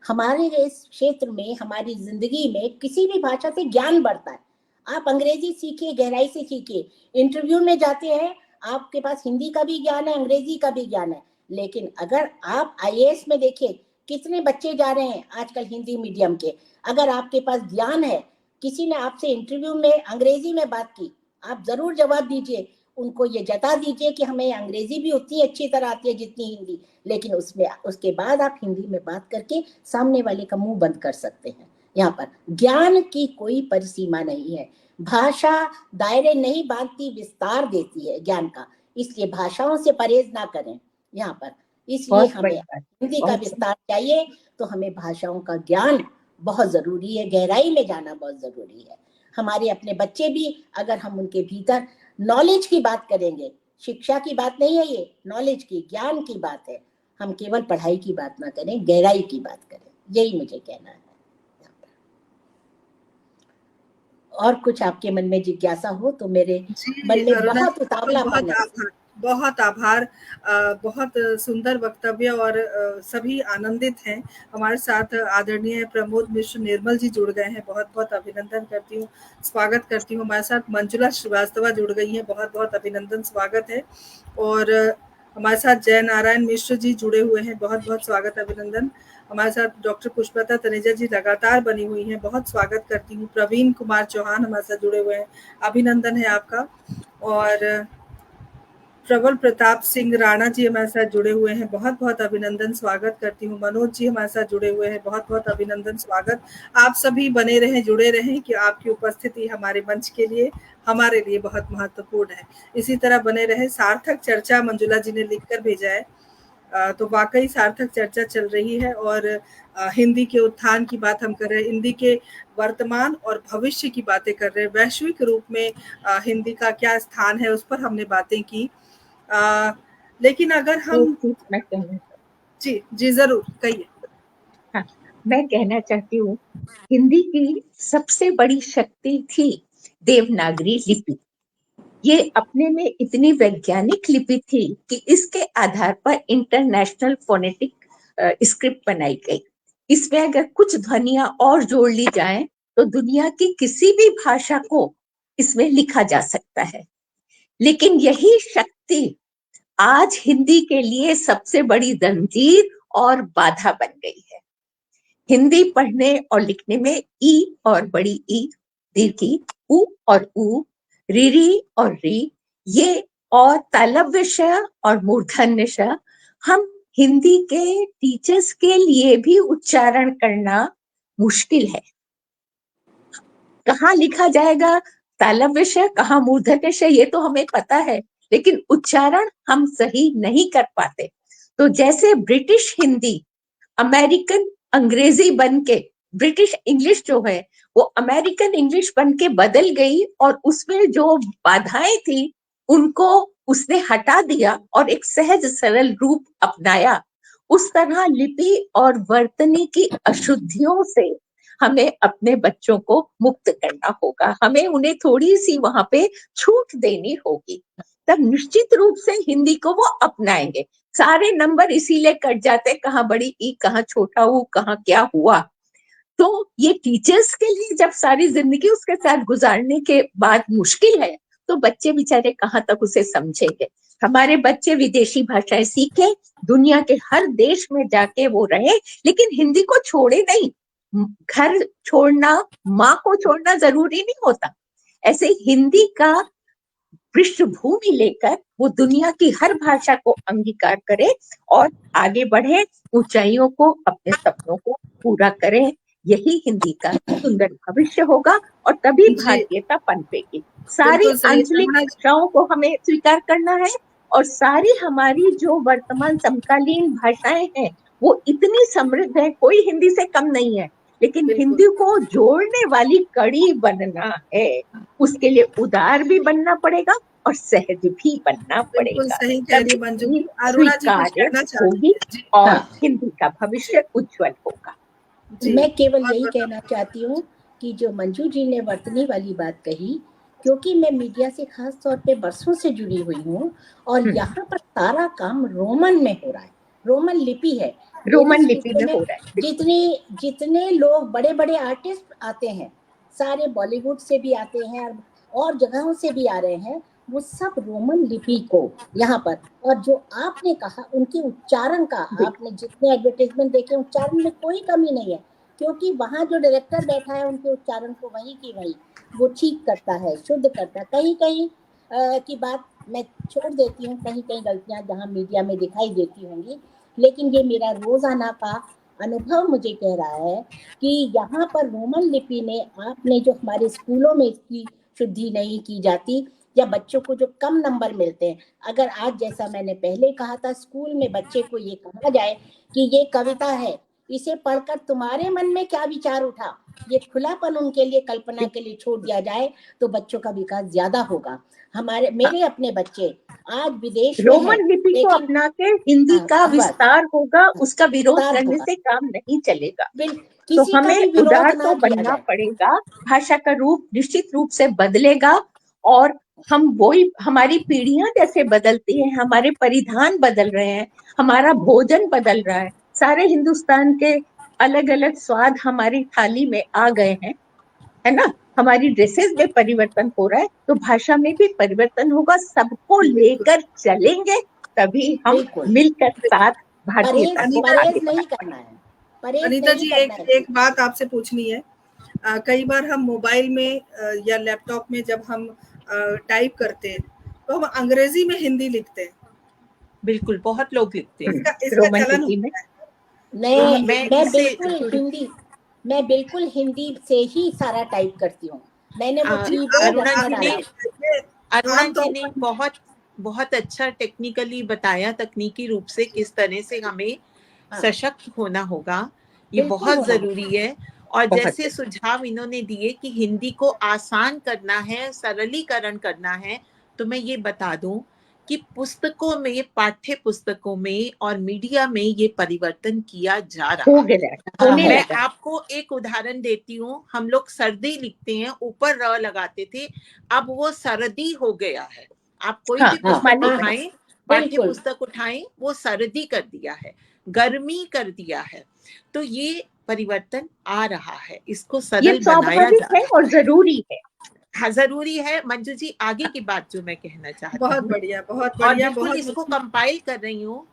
हमारे इस क्षेत्र में, हमारी जिंदगी में किसी भी भाषा से ज्ञान बढ़ता है। आप अंग्रेजी सीखिए, गहराई से सीखिए। इंटरव्यू में जाते हैं, आपके पास हिंदी का भी ज्ञान है, अंग्रेजी का भी ज्ञान है, लेकिन अगर आप आईएएस में देखिए कितने बच्चे जा रहे हैं आजकल हिंदी मीडियम के, अगर आपके पास ज्ञान है, किसी ने आपसे इंटरव्यू में अंग्रेजी में बात की, आप जरूर जवाब दीजिए, उनको ये जता दीजिए कि हमें अंग्रेजी भी उतनी अच्छी तरह आती है जितनी हिंदी, लेकिन उसमें उसके बाद आप हिंदी में बात करके सामने वाले का मुंह बंद कर सकते हैं। यहाँ पर ज्ञान की कोई परिसीमा नहीं है। भाषा दायरे नहीं बांधती, विस्तार देती है ज्ञान का, इसलिए भाषाओं से परहेज ना करें यहाँ पर। इसलिए बहुत बड़ी हमें बात, हिंदी का बहुत विस्तार चाहिए, तो हमें भाषाओं का ज्ञान बहुत जरूरी है, गहराई में जाना बहुत जरूरी है। हमारे अपने बच्चे भी, अगर हम उनके भीतर नॉलेज की बात करेंगे, शिक्षा की बात नहीं है ये, नॉलेज की, ज्ञान की बात है, हम केवल पढ़ाई की बात ना करें, गहराई की बात करें, यही मुझे कहना है। और कुछ आपके मन में जिज्ञासा हो तो मेरे मन में अरुणा बहुत जी, उतावलापन है। बहुत आभार। बहुत सुंदर वक्तव्य और सभी आनंदित हैं। हमारे साथ आदरणीय प्रमोद मिश्र निर्मल जी जुड़ गए हैं, बहुत बहुत अभिनंदन करती हूँ, स्वागत करती हूँ। हमारे साथ मंजुला श्रीवास्तवा जुड़ गई हैं, बहुत बहुत अभिनंदन, स्वागत है। और हमारे साथ जय नारायण मिश्र जी जुड़े हुए हैं, बहुत बहुत स्वागत, अभिनंदन। हमारे साथ डॉक्टर पुष्पलता तनेजा जी लगातार बनी हुई हैं, बहुत स्वागत करती हूँ। प्रवीण कुमार चौहान हमारे साथ जुड़े हुए हैं, अभिनंदन है आपका। और प्रबल प्रताप सिंह राणा जी हमारे साथ जुड़े हुए हैं, बहुत बहुत अभिनंदन, स्वागत करती हूँ। मनोज जी हमारे साथ जुड़े हुए हैं, बहुत बहुत अभिनंदन, स्वागत। आप सभी बने रहें, जुड़े रहें, कि आपकी उपस्थिति हमारे मंच के लिए, हमारे लिए बहुत महत्वपूर्ण है। इसी तरह बने रहे। सार्थक चर्चा मंजुला जी ने लिखकर भेजा है, तो वाकई सार्थक चर्चा चल रही है। और हिंदी के उत्थान की बात हम कर रहे हैं, हिंदी के वर्तमान और भविष्य की बातें कर रहे हैं, वैश्विक रूप में हिंदी का क्या स्थान है, उस पर हमने बातें की। लेकिन अगर हम एक चीज मैं कहना, जी जी जरूर कहिए। हाँ, मैं कहना चाहती हूँ, हिंदी की सबसे बड़ी शक्ति थी देवनागरी लिपि। ये अपने में इतनी वैज्ञानिक लिपि थी कि इसके आधार पर इंटरनेशनल फोनेटिक स्क्रिप्ट बनाई गई। इसमें अगर कुछ ध्वनियां और जोड़ ली जाएं तो दुनिया की किसी भी भाषा को इसमें लिखा जा सकता है। लेकिन यही शक्ति आज हिंदी के लिए सबसे बड़ी जंजीर और बाधा बन गई है। हिंदी पढ़ने और लिखने में ई और बड़ी ई, दीर्घी, उ और ऊ, रीरी और री, ये और तालव्य श और मूर्धन्य श हम हिंदी के टीचर्स के लिए भी उच्चारण करना मुश्किल है। कहाँ लिखा जाएगा तालव्य श, कहाँ मूर्धन्य श, ये तो हमें पता है, लेकिन उच्चारण हम सही नहीं कर पाते। तो जैसे ब्रिटिश हिंदी अमेरिकन अंग्रेजी बन के, ब्रिटिश इंग्लिश जो है वो अमेरिकन इंग्लिश बन के बदल गई, और उसमें जो बाधाएं थी उनको उसने हटा दिया और एक सहज सरल रूप अपनाया। उस तरह लिपि और वर्तनी की अशुद्धियों से हमें अपने बच्चों को मुक्त करना होगा, हमें उन्हें थोड़ी सी वहां पे छूट देनी होगी, तब निश्चित रूप से हिंदी को वो अपनाएंगे। सारे नंबर इसीलिए कट जाते, कहाँ बड़ी ई, कहाँ छोटा ऊ, कहाँ क्या हुआ। तो ये टीचर्स के लिए जब सारी जिंदगी उसके साथ गुजारने के बाद मुश्किल है, तो बच्चे बेचारे कहाँ तक उसे समझेंगे। हमारे बच्चे विदेशी भाषाएं सीखे, दुनिया के हर देश में जाके वो रहे, लेकिन हिंदी को छोड़े नहीं। घर छोड़ना, माँ को छोड़ना जरूरी नहीं होता। ऐसे हिंदी का पृष्ठभूमि लेकर वो दुनिया की हर भाषा को अंगीकार करे और आगे बढ़े, ऊंचाइयों को, अपने सपनों को पूरा करें। यही हिंदी का सुंदर भविष्य होगा और तभी भारतीयता पनपेगी। सारी आंचलिक भाषाओं को हमें स्वीकार करना है, और सारी हमारी जो वर्तमान समकालीन भाषाएं हैं वो इतनी समृद्ध है, कोई हिंदी से कम नहीं है, लेकिन हिंदी को जोड़ने वाली कड़ी बनना है। उसके लिए उदार भी बनना पड़ेगा और सहज भी बनना पड़ेगा, सही कह रही मंजू। अरुणा जी कुछ कहना होगी और हिंदी का भविष्य उज्जवल होगा। मैं केवल यही कहना चाहती हूँ कि जो मंजू जी ने वर्तनी वाली बात कही, क्योंकि मैं मीडिया से खास तौर पे बरसों से जुड़ी हुई हूँ, और यहाँ पर सारा काम रोमन में हो रहा है, रोमन लिपि है, रोमन लिपि में हो रहा है। जितने लोग बड़े बड़े आर्टिस्ट आते हैं, सारे बॉलीवुड से भी आते हैं और जगहों से भी आ रहे हैं, वो सब रोमन लिपि को यहाँ पर, और जो आपने कहा उनके उच्चारण का, आपने जितने एडवर्टाइजमेंट देखे उच्चारण में कोई कमी नहीं है, क्योंकि वहाँ जो डायरेक्टर बैठा है उनके उच्चारण को वही की वही वो ठीक करता है, शुद्ध करता है। कहीं कहीं की बात मैं छोड़ देती हूँ कहीं कहीं गलतियां जहाँ मीडिया में दिखाई देती होंगी, लेकिन ये मेरा रोजाना का अनुभव मुझे कह रहा है कि यहाँ पर रोमन लिपि ने आपने जो हमारे स्कूलों में इसकी शुद्धि नहीं की जाती, या बच्चों को जो कम नंबर मिलते हैं, अगर आज जैसा मैंने पहले कहा था स्कूल में बच्चे को ये कहा जाए कि ये कविता है, इसे पढ़कर तुम्हारे मन में क्या विचार उठा, ये खुलापन उनके लिए कल्पना के लिए छोड़ दिया जाए, तो बच्चों का विकास ज्यादा होगा। मेरे अपने बच्चे आज विदेश में हैं, रोमन लिपि को लेकिन अपना के हिंदी का बस विस्तार होगा, उसका विरोध विस्तार करने होगा, से काम नहीं चलेगा। तो किसी का हमें भी विरोध उदार ना तो किया बनना जाए। पड़ेगा, भाषा का रूप निश्चित रूप से बदलेगा, और हम वही, हमारी पीढ़ियां जैसे बदलती हैं, हमारे परिधान बदल रहे हैं, हमारा भोजन बदल रहा है, सारे हिंदुस्तान के अलग अलग स्वाद हमारी थाली में आ गए हैं, है ना, हमारी ड्रेसेस में परिवर्तन हो रहा है, तो भाषा में भी परिवर्तन होगा। सबको लेकर चलेंगे तभी हम बिल्कुल मिलकर साथ भारतीयता को अनीता आगे परहेज नहीं करना है, परहेज अनीता नहीं जी, करना एक है। एक बात आपसे पूछनी है। कई बार हम मोबाइल में या लैपटॉप में जब हम टाइप करते हैं तो हम अंग्रेजी में हिंदी लिखते हैं। बिल्कुल, बहुत लोग लिखते हैं। इसका रोमन चलन लिपि में। होता है। मैं रोमन मैं लिपि मैं में इससे बिल्कुल जुड़ी हिंदी मैं बिल्कुल हिंदी से ही सारा टाइप करती हूँ। मैंने वो जी, कीबोर्ड अरुणा अच्छा जी ने डाला। ये अरुणा जी आमतौर ने पर बहुत बहुत अच्छा टेक्निकली बताया, तकनीकी रूप से किस तरह से हमें हाँ, सशक्त होना होगा, ये बिल्कुल बहुत होना जरूरी है। और बहुत जैसे सुझाव इन्होंने दिए कि हिंदी को आसान करना है, सरलीकरण करना है, तो मैं ये बता दूं कि पुस्तकों में, पाठ्य पुस्तकों में और मीडिया में ये परिवर्तन किया जा हो रहा है। गया, हाँ होने है। मैं लगा। आपको एक उदाहरण देती हूँ। हम लोग सर्दी लिखते हैं, ऊपर र लगाते थे, अब वो सर्दी हो गया है। आप कोई हाँ, भी हाँ पुस्तक मालिक हाँ उठाएं, पाठ्य बिल्कुल पुस्तक उठाएं, वो सर्दी कर दिया है, गर्मी कर दिया है। तो ये परिवर्तन आ रहा है, इसको ये सरल बनाया स्वाभाविक जा है रहा और जरूरी है। है। हाँ, जरूरी है। मंजू जी, आगे की बात जो मैं कहना चाहती बहुत हूँ, बढ़िया, बहुत और बढ़िया, बिल्कुल बहुत इसको कंपाइल कर रही हूँ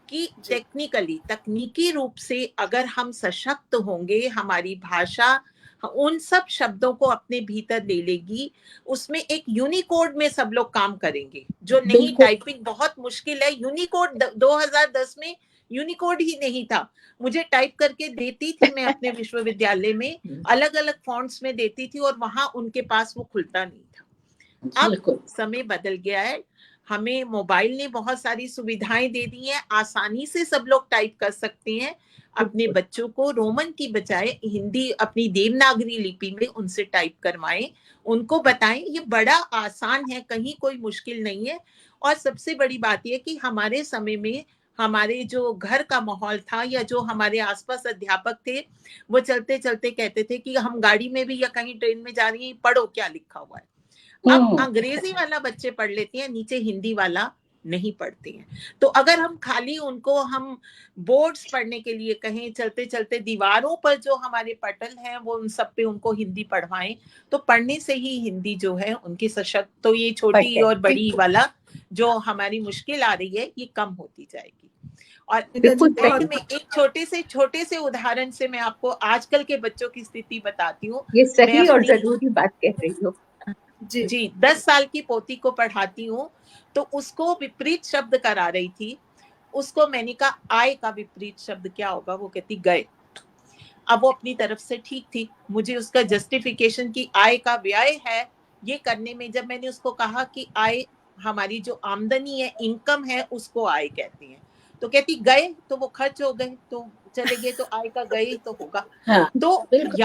कि जी। टेक्निकली, तकनीकी रूप से अगर हम सशक्त होंगे, हमारी भाषा उन सब शब्दों को अपने भीतर ले लेगी, उसमें एक यूनिकोड में सब लोग काम करेंगे, जो नहीं, बिल्कुल टाइपिंग बहुत मुश्किल है। यूनिकोड 2010 में यूनिकोड ही नहीं था। मुझे टाइप करके देती थी मैं अपने विश्वविद्यालय में, अलग अलग फॉन्ट्स में देती थी, और वहां उनके पास वो खुलता नहीं था। अब बिल्कुल समय बदल गया है, हमें मोबाइल ने बहुत सारी सुविधाएं दे दी हैं, आसानी से सब लोग टाइप कर सकते हैं। अपने बच्चों को रोमन की बजाय हिंदी, अपनी देवनागरी लिपि में उनसे टाइप करवाएं, उनको बताएं, ये बड़ा आसान है, कहीं कोई मुश्किल नहीं है। और सबसे बड़ी बात यह कि हमारे समय में हमारे जो घर का माहौल था, या जो हमारे आसपास अध्यापक थे, वो चलते चलते कहते थे कि हम गाड़ी में भी या कहीं ट्रेन में जा रही हैं, पढ़ो क्या लिखा हुआ है। अब अंग्रेजी वाला बच्चे पढ़ लेते हैं, नीचे हिंदी वाला नहीं पढ़ते हैं। तो अगर हम खाली उनको हम बोर्ड्स पढ़ने के लिए कहें, चलते चलते दीवारों पर जो हमारे पटल हैं वो उन सब पे उनको हिंदी पढ़वाएं, तो पढ़ने से ही हिंदी जो है उनकी सशक्त, तो ये छोटी और बड़ी वाला जो हमारी मुश्किल आ रही है, ये कम होती जाएगी। और बिल्कुल सही। में एक छोटे से उदाहरण से मैं आपको आजकल के बच्चों की स्थिति बताती हूँ। ये मैं सही और अपनी जरूरी बात कह रही हो। जी 10 साल की पोती को पढ़ाती हूँ, तो उसको विपरीत शब्द करा रही थी। उसको मैंने कहा आय का विपरीत शब्द क्या होगा, वो कहती गए। अब वो अपनी तरफ से ठीक थी, मुझे उसका जस्टिफिकेशन की आय का व्यय है ये करने में, जब मैंने उसको कहा कि आय हमारी जो आमदनी है, इनकम है, उसको आय कहते हैं, तो कहती गए, तो वो खर्च हो गए, तो चले गए, तो आय का गए तो होगा। हाँ तो बिल्कुल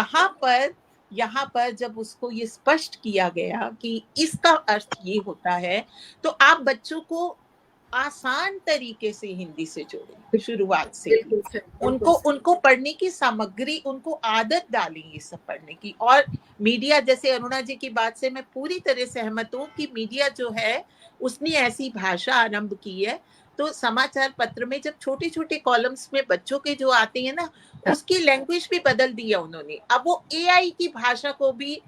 यहाँ पर जब उसको ये स्पष्ट किया गया कि इसका अर्थ ये होता है, तो आप बच्चों को आसान तरीके से हिंदी से जोड़ें, शुरुआत से ही बिल्कुल सही, बिल्कुल उनको सही। उनको पढ़ने की सामग्री, उनको आदत डालें ये सब पढ़ने की। और मीडिया, जैसे अरुणा जी की बात से मैं पूरी तरह सहमत हूँ कि मीडिया जो है उसने ऐसी भाषा आरंभ की है, तो समाचार पत्र में जब छोटे छोटे कॉलम्स में बच्चों के जो आते हैं ना, उसकी लैंग्वेज भी बदल दी है उन्होंने। अब वो एआई की भाषा को भी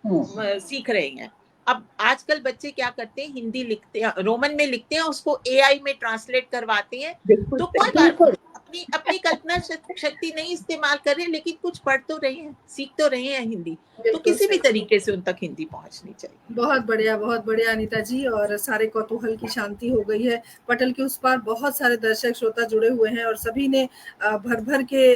सीख रहे हैं। अब आजकल बच्चे क्या करते हैं, हिंदी लिखते हैं, रोमन में लिखते हैं, उसको एआई में ट्रांसलेट करवाते हैं, बिल्कुल तो सही। कोई बात बिल्कुल नहीं, अपनी अपनी कल्पना शक्ति नहीं इस्तेमाल कर रहे, लेकिन कुछ पढ़ तो रहे हैं, सीख तो रहे हैं हिंदी, तो किसी भी तरीके से उन तक हिंदी पहुंचनी चाहिए। बहुत बढ़िया अनीता जी, और सारे कौतूहल की शांति हो गई है। पटल के उस पार बहुत सारे दर्शक श्रोता जुड़े हुए हैं और सभी ने भर भर के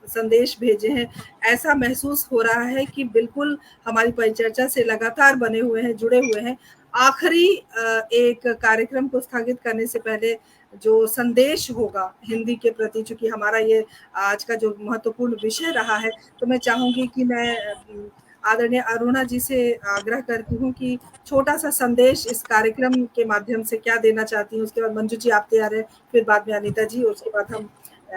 संदेश भेजे हैं। ऐसा महसूस हो रहा है कि बिल्कुल हमारी परिचर्चा से लगातार बने हुए हैं, जुड़े हुए हैं। आखिरी एक कार्यक्रम को स्थगित करने से पहले जो संदेश होगा हिंदी के प्रति, चूंकि हमारा ये आज का जो महत्वपूर्ण विषय रहा है, तो मैं चाहूंगी कि मैं आदरणीय अरुणा जी से आग्रह करती हूँ कि छोटा सा संदेश इस कार्यक्रम के माध्यम से क्या देना चाहती हूँ। उसके बाद मंजू जी आप तैयार हैं, फिर बाद में अनीता जी, और उसके बाद हम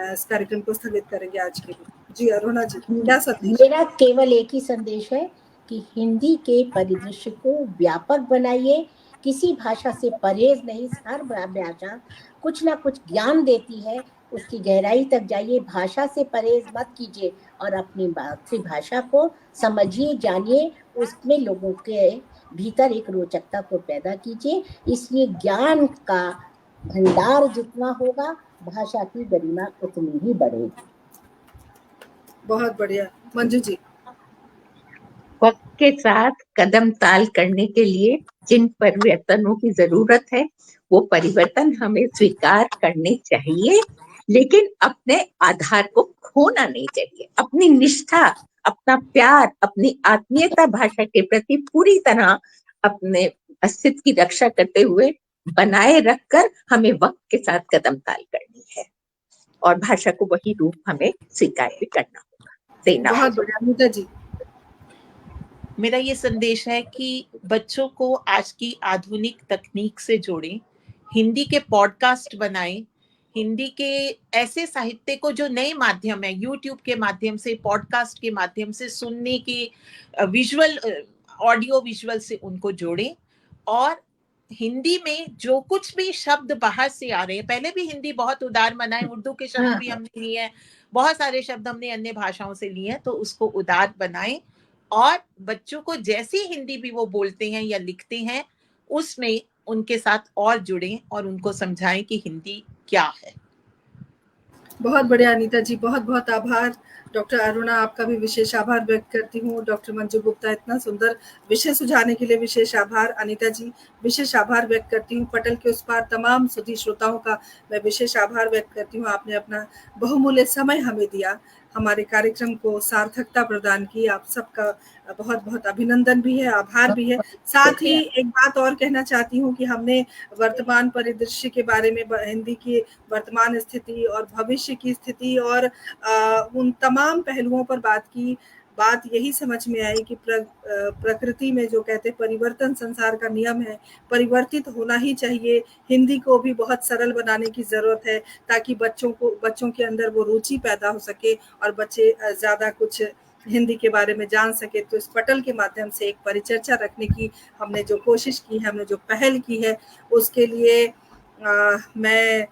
इस कार्यक्रम को स्थगित करेंगे आज के लिए। जी अरुणा जी, क्या संदेश? मेरा केवल एक ही संदेश है कि हिंदी के परिदृश्य को व्यापक बनाइए। किसी भाषा से परहेज नहीं, हर भाषा कुछ ना कुछ ज्ञान देती है, उसकी गहराई तक जाइए। भाषा से परहेज मत कीजिए और अपनी मातृभाषा को समझिए, जानिए, उसमें लोगों के भीतर एक रोचकता को पैदा कीजिए। इसलिए ज्ञान का भंडार जितना होगा, भाषा की गरिमा उतनी ही बढ़ेगी। बहुत बढ़िया। मंजू जी? वक्त के साथ कदम ताल करने के लिए जिन परिवर्तनों की जरूरत है, वो परिवर्तन हमें स्वीकार करने चाहिए, लेकिन अपने आधार को खोना नहीं चाहिए। अपनी निष्ठा, अपना प्यार, अपनी आत्मीयता भाषा के प्रति पूरी तरह अपने अस्तित्व की रक्षा करते हुए बनाए रखकर हमें वक्त के साथ कदम ताल करनी है, और भाषा को वही रूप हमें स्वीकार भी करना होगा, देना। बहुत बढ़िया। अनीता जी? मेरा ये संदेश है कि बच्चों को आज की आधुनिक तकनीक से जोड़ें, हिंदी के पॉडकास्ट बनाएं, हिंदी के ऐसे साहित्य को जो नए माध्यम है, यूट्यूब के माध्यम से, पॉडकास्ट के माध्यम से सुनने के विजुअल, ऑडियो विजुअल से उनको जोड़ें। और हिंदी में जो कुछ भी शब्द बाहर से आ रहे हैं, पहले भी हिंदी बहुत उदार बनाए, उर्दू के शब्द भी हमने लिए हैं, बहुत सारे शब्द हमने अन्य भाषाओं से लिए हैं, तो उसको उदार बनाएं। और बच्चों को जैसी हिंदी भी वो बोलते हैं या लिखते हैं, उसमें उनके साथ और जुड़ें और उनको समझाएं कि हिंदी क्या है। बहुत बढ़िया अनीता जी, बहुत बहुत आभार। डॉक्टर अरुणा, आपका भी विशेष आभार व्यक्त करती हूँ। डॉक्टर मंजू गुप्ता, इतना सुंदर विषय सुझाने के लिए विशेष आभार। अनीता जी, विशेष आभार व्यक्त करती हूँ। पटल के उस पार तमाम सुधी श्रोताओं का मैं विशेष आभार व्यक्त करती हूँ। आपने अपना बहुमूल्य समय हमें दिया, हमारे कार्यक्रम को सार्थकता प्रदान की। आप सबका बहुत बहुत अभिनंदन भी है, आभार भी है। साथ ही एक बात और कहना चाहती हूँ कि हमने वर्तमान परिदृश्य के बारे में, हिंदी की वर्तमान स्थिति और भविष्य की स्थिति और उन तमाम पहलुओं पर बात की। बात यही समझ में आई कि प्रकृति में जो कहते परिवर्तन संसार का नियम है, परिवर्तित होना ही चाहिए। हिंदी को भी बहुत सरल बनाने की जरूरत है, ताकि बच्चों के अंदर वो रुचि पैदा हो सके और बच्चे ज्यादा कुछ हिंदी के बारे में जान सके। तो इस पटल के माध्यम से एक परिचर्चा रखने की हमने जो कोशिश की है, हमने जो पहल की है, उसके लिए मैं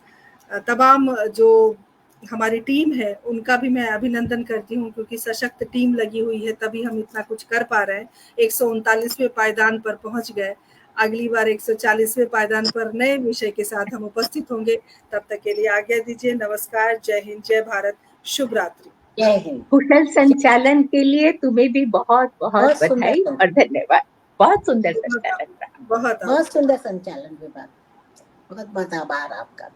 तमाम जो हमारी टीम है उनका भी मैं अभिनंदन करती हूँ, क्योंकि सशक्त टीम लगी हुई है, तभी हम इतना कुछ कर पा रहे हैं। 139वें पायदान पर पहुंच गए। अगली बार 140वें पायदान पर नए विषय के साथ हम उपस्थित होंगे। तब तक के लिए आज्ञा दीजिए। नमस्कार, जय हिंद, जय भारत, शुभ रात्रि। जय हिंद। कुशल संचालन के लिए तुम्हें भी बहुत बहुत बधाई और धन्यवाद। बहुत सुंदर संचालन रहा। बहुत सुंदर संचालन विभाग, बहुत बहुत आभार आपका।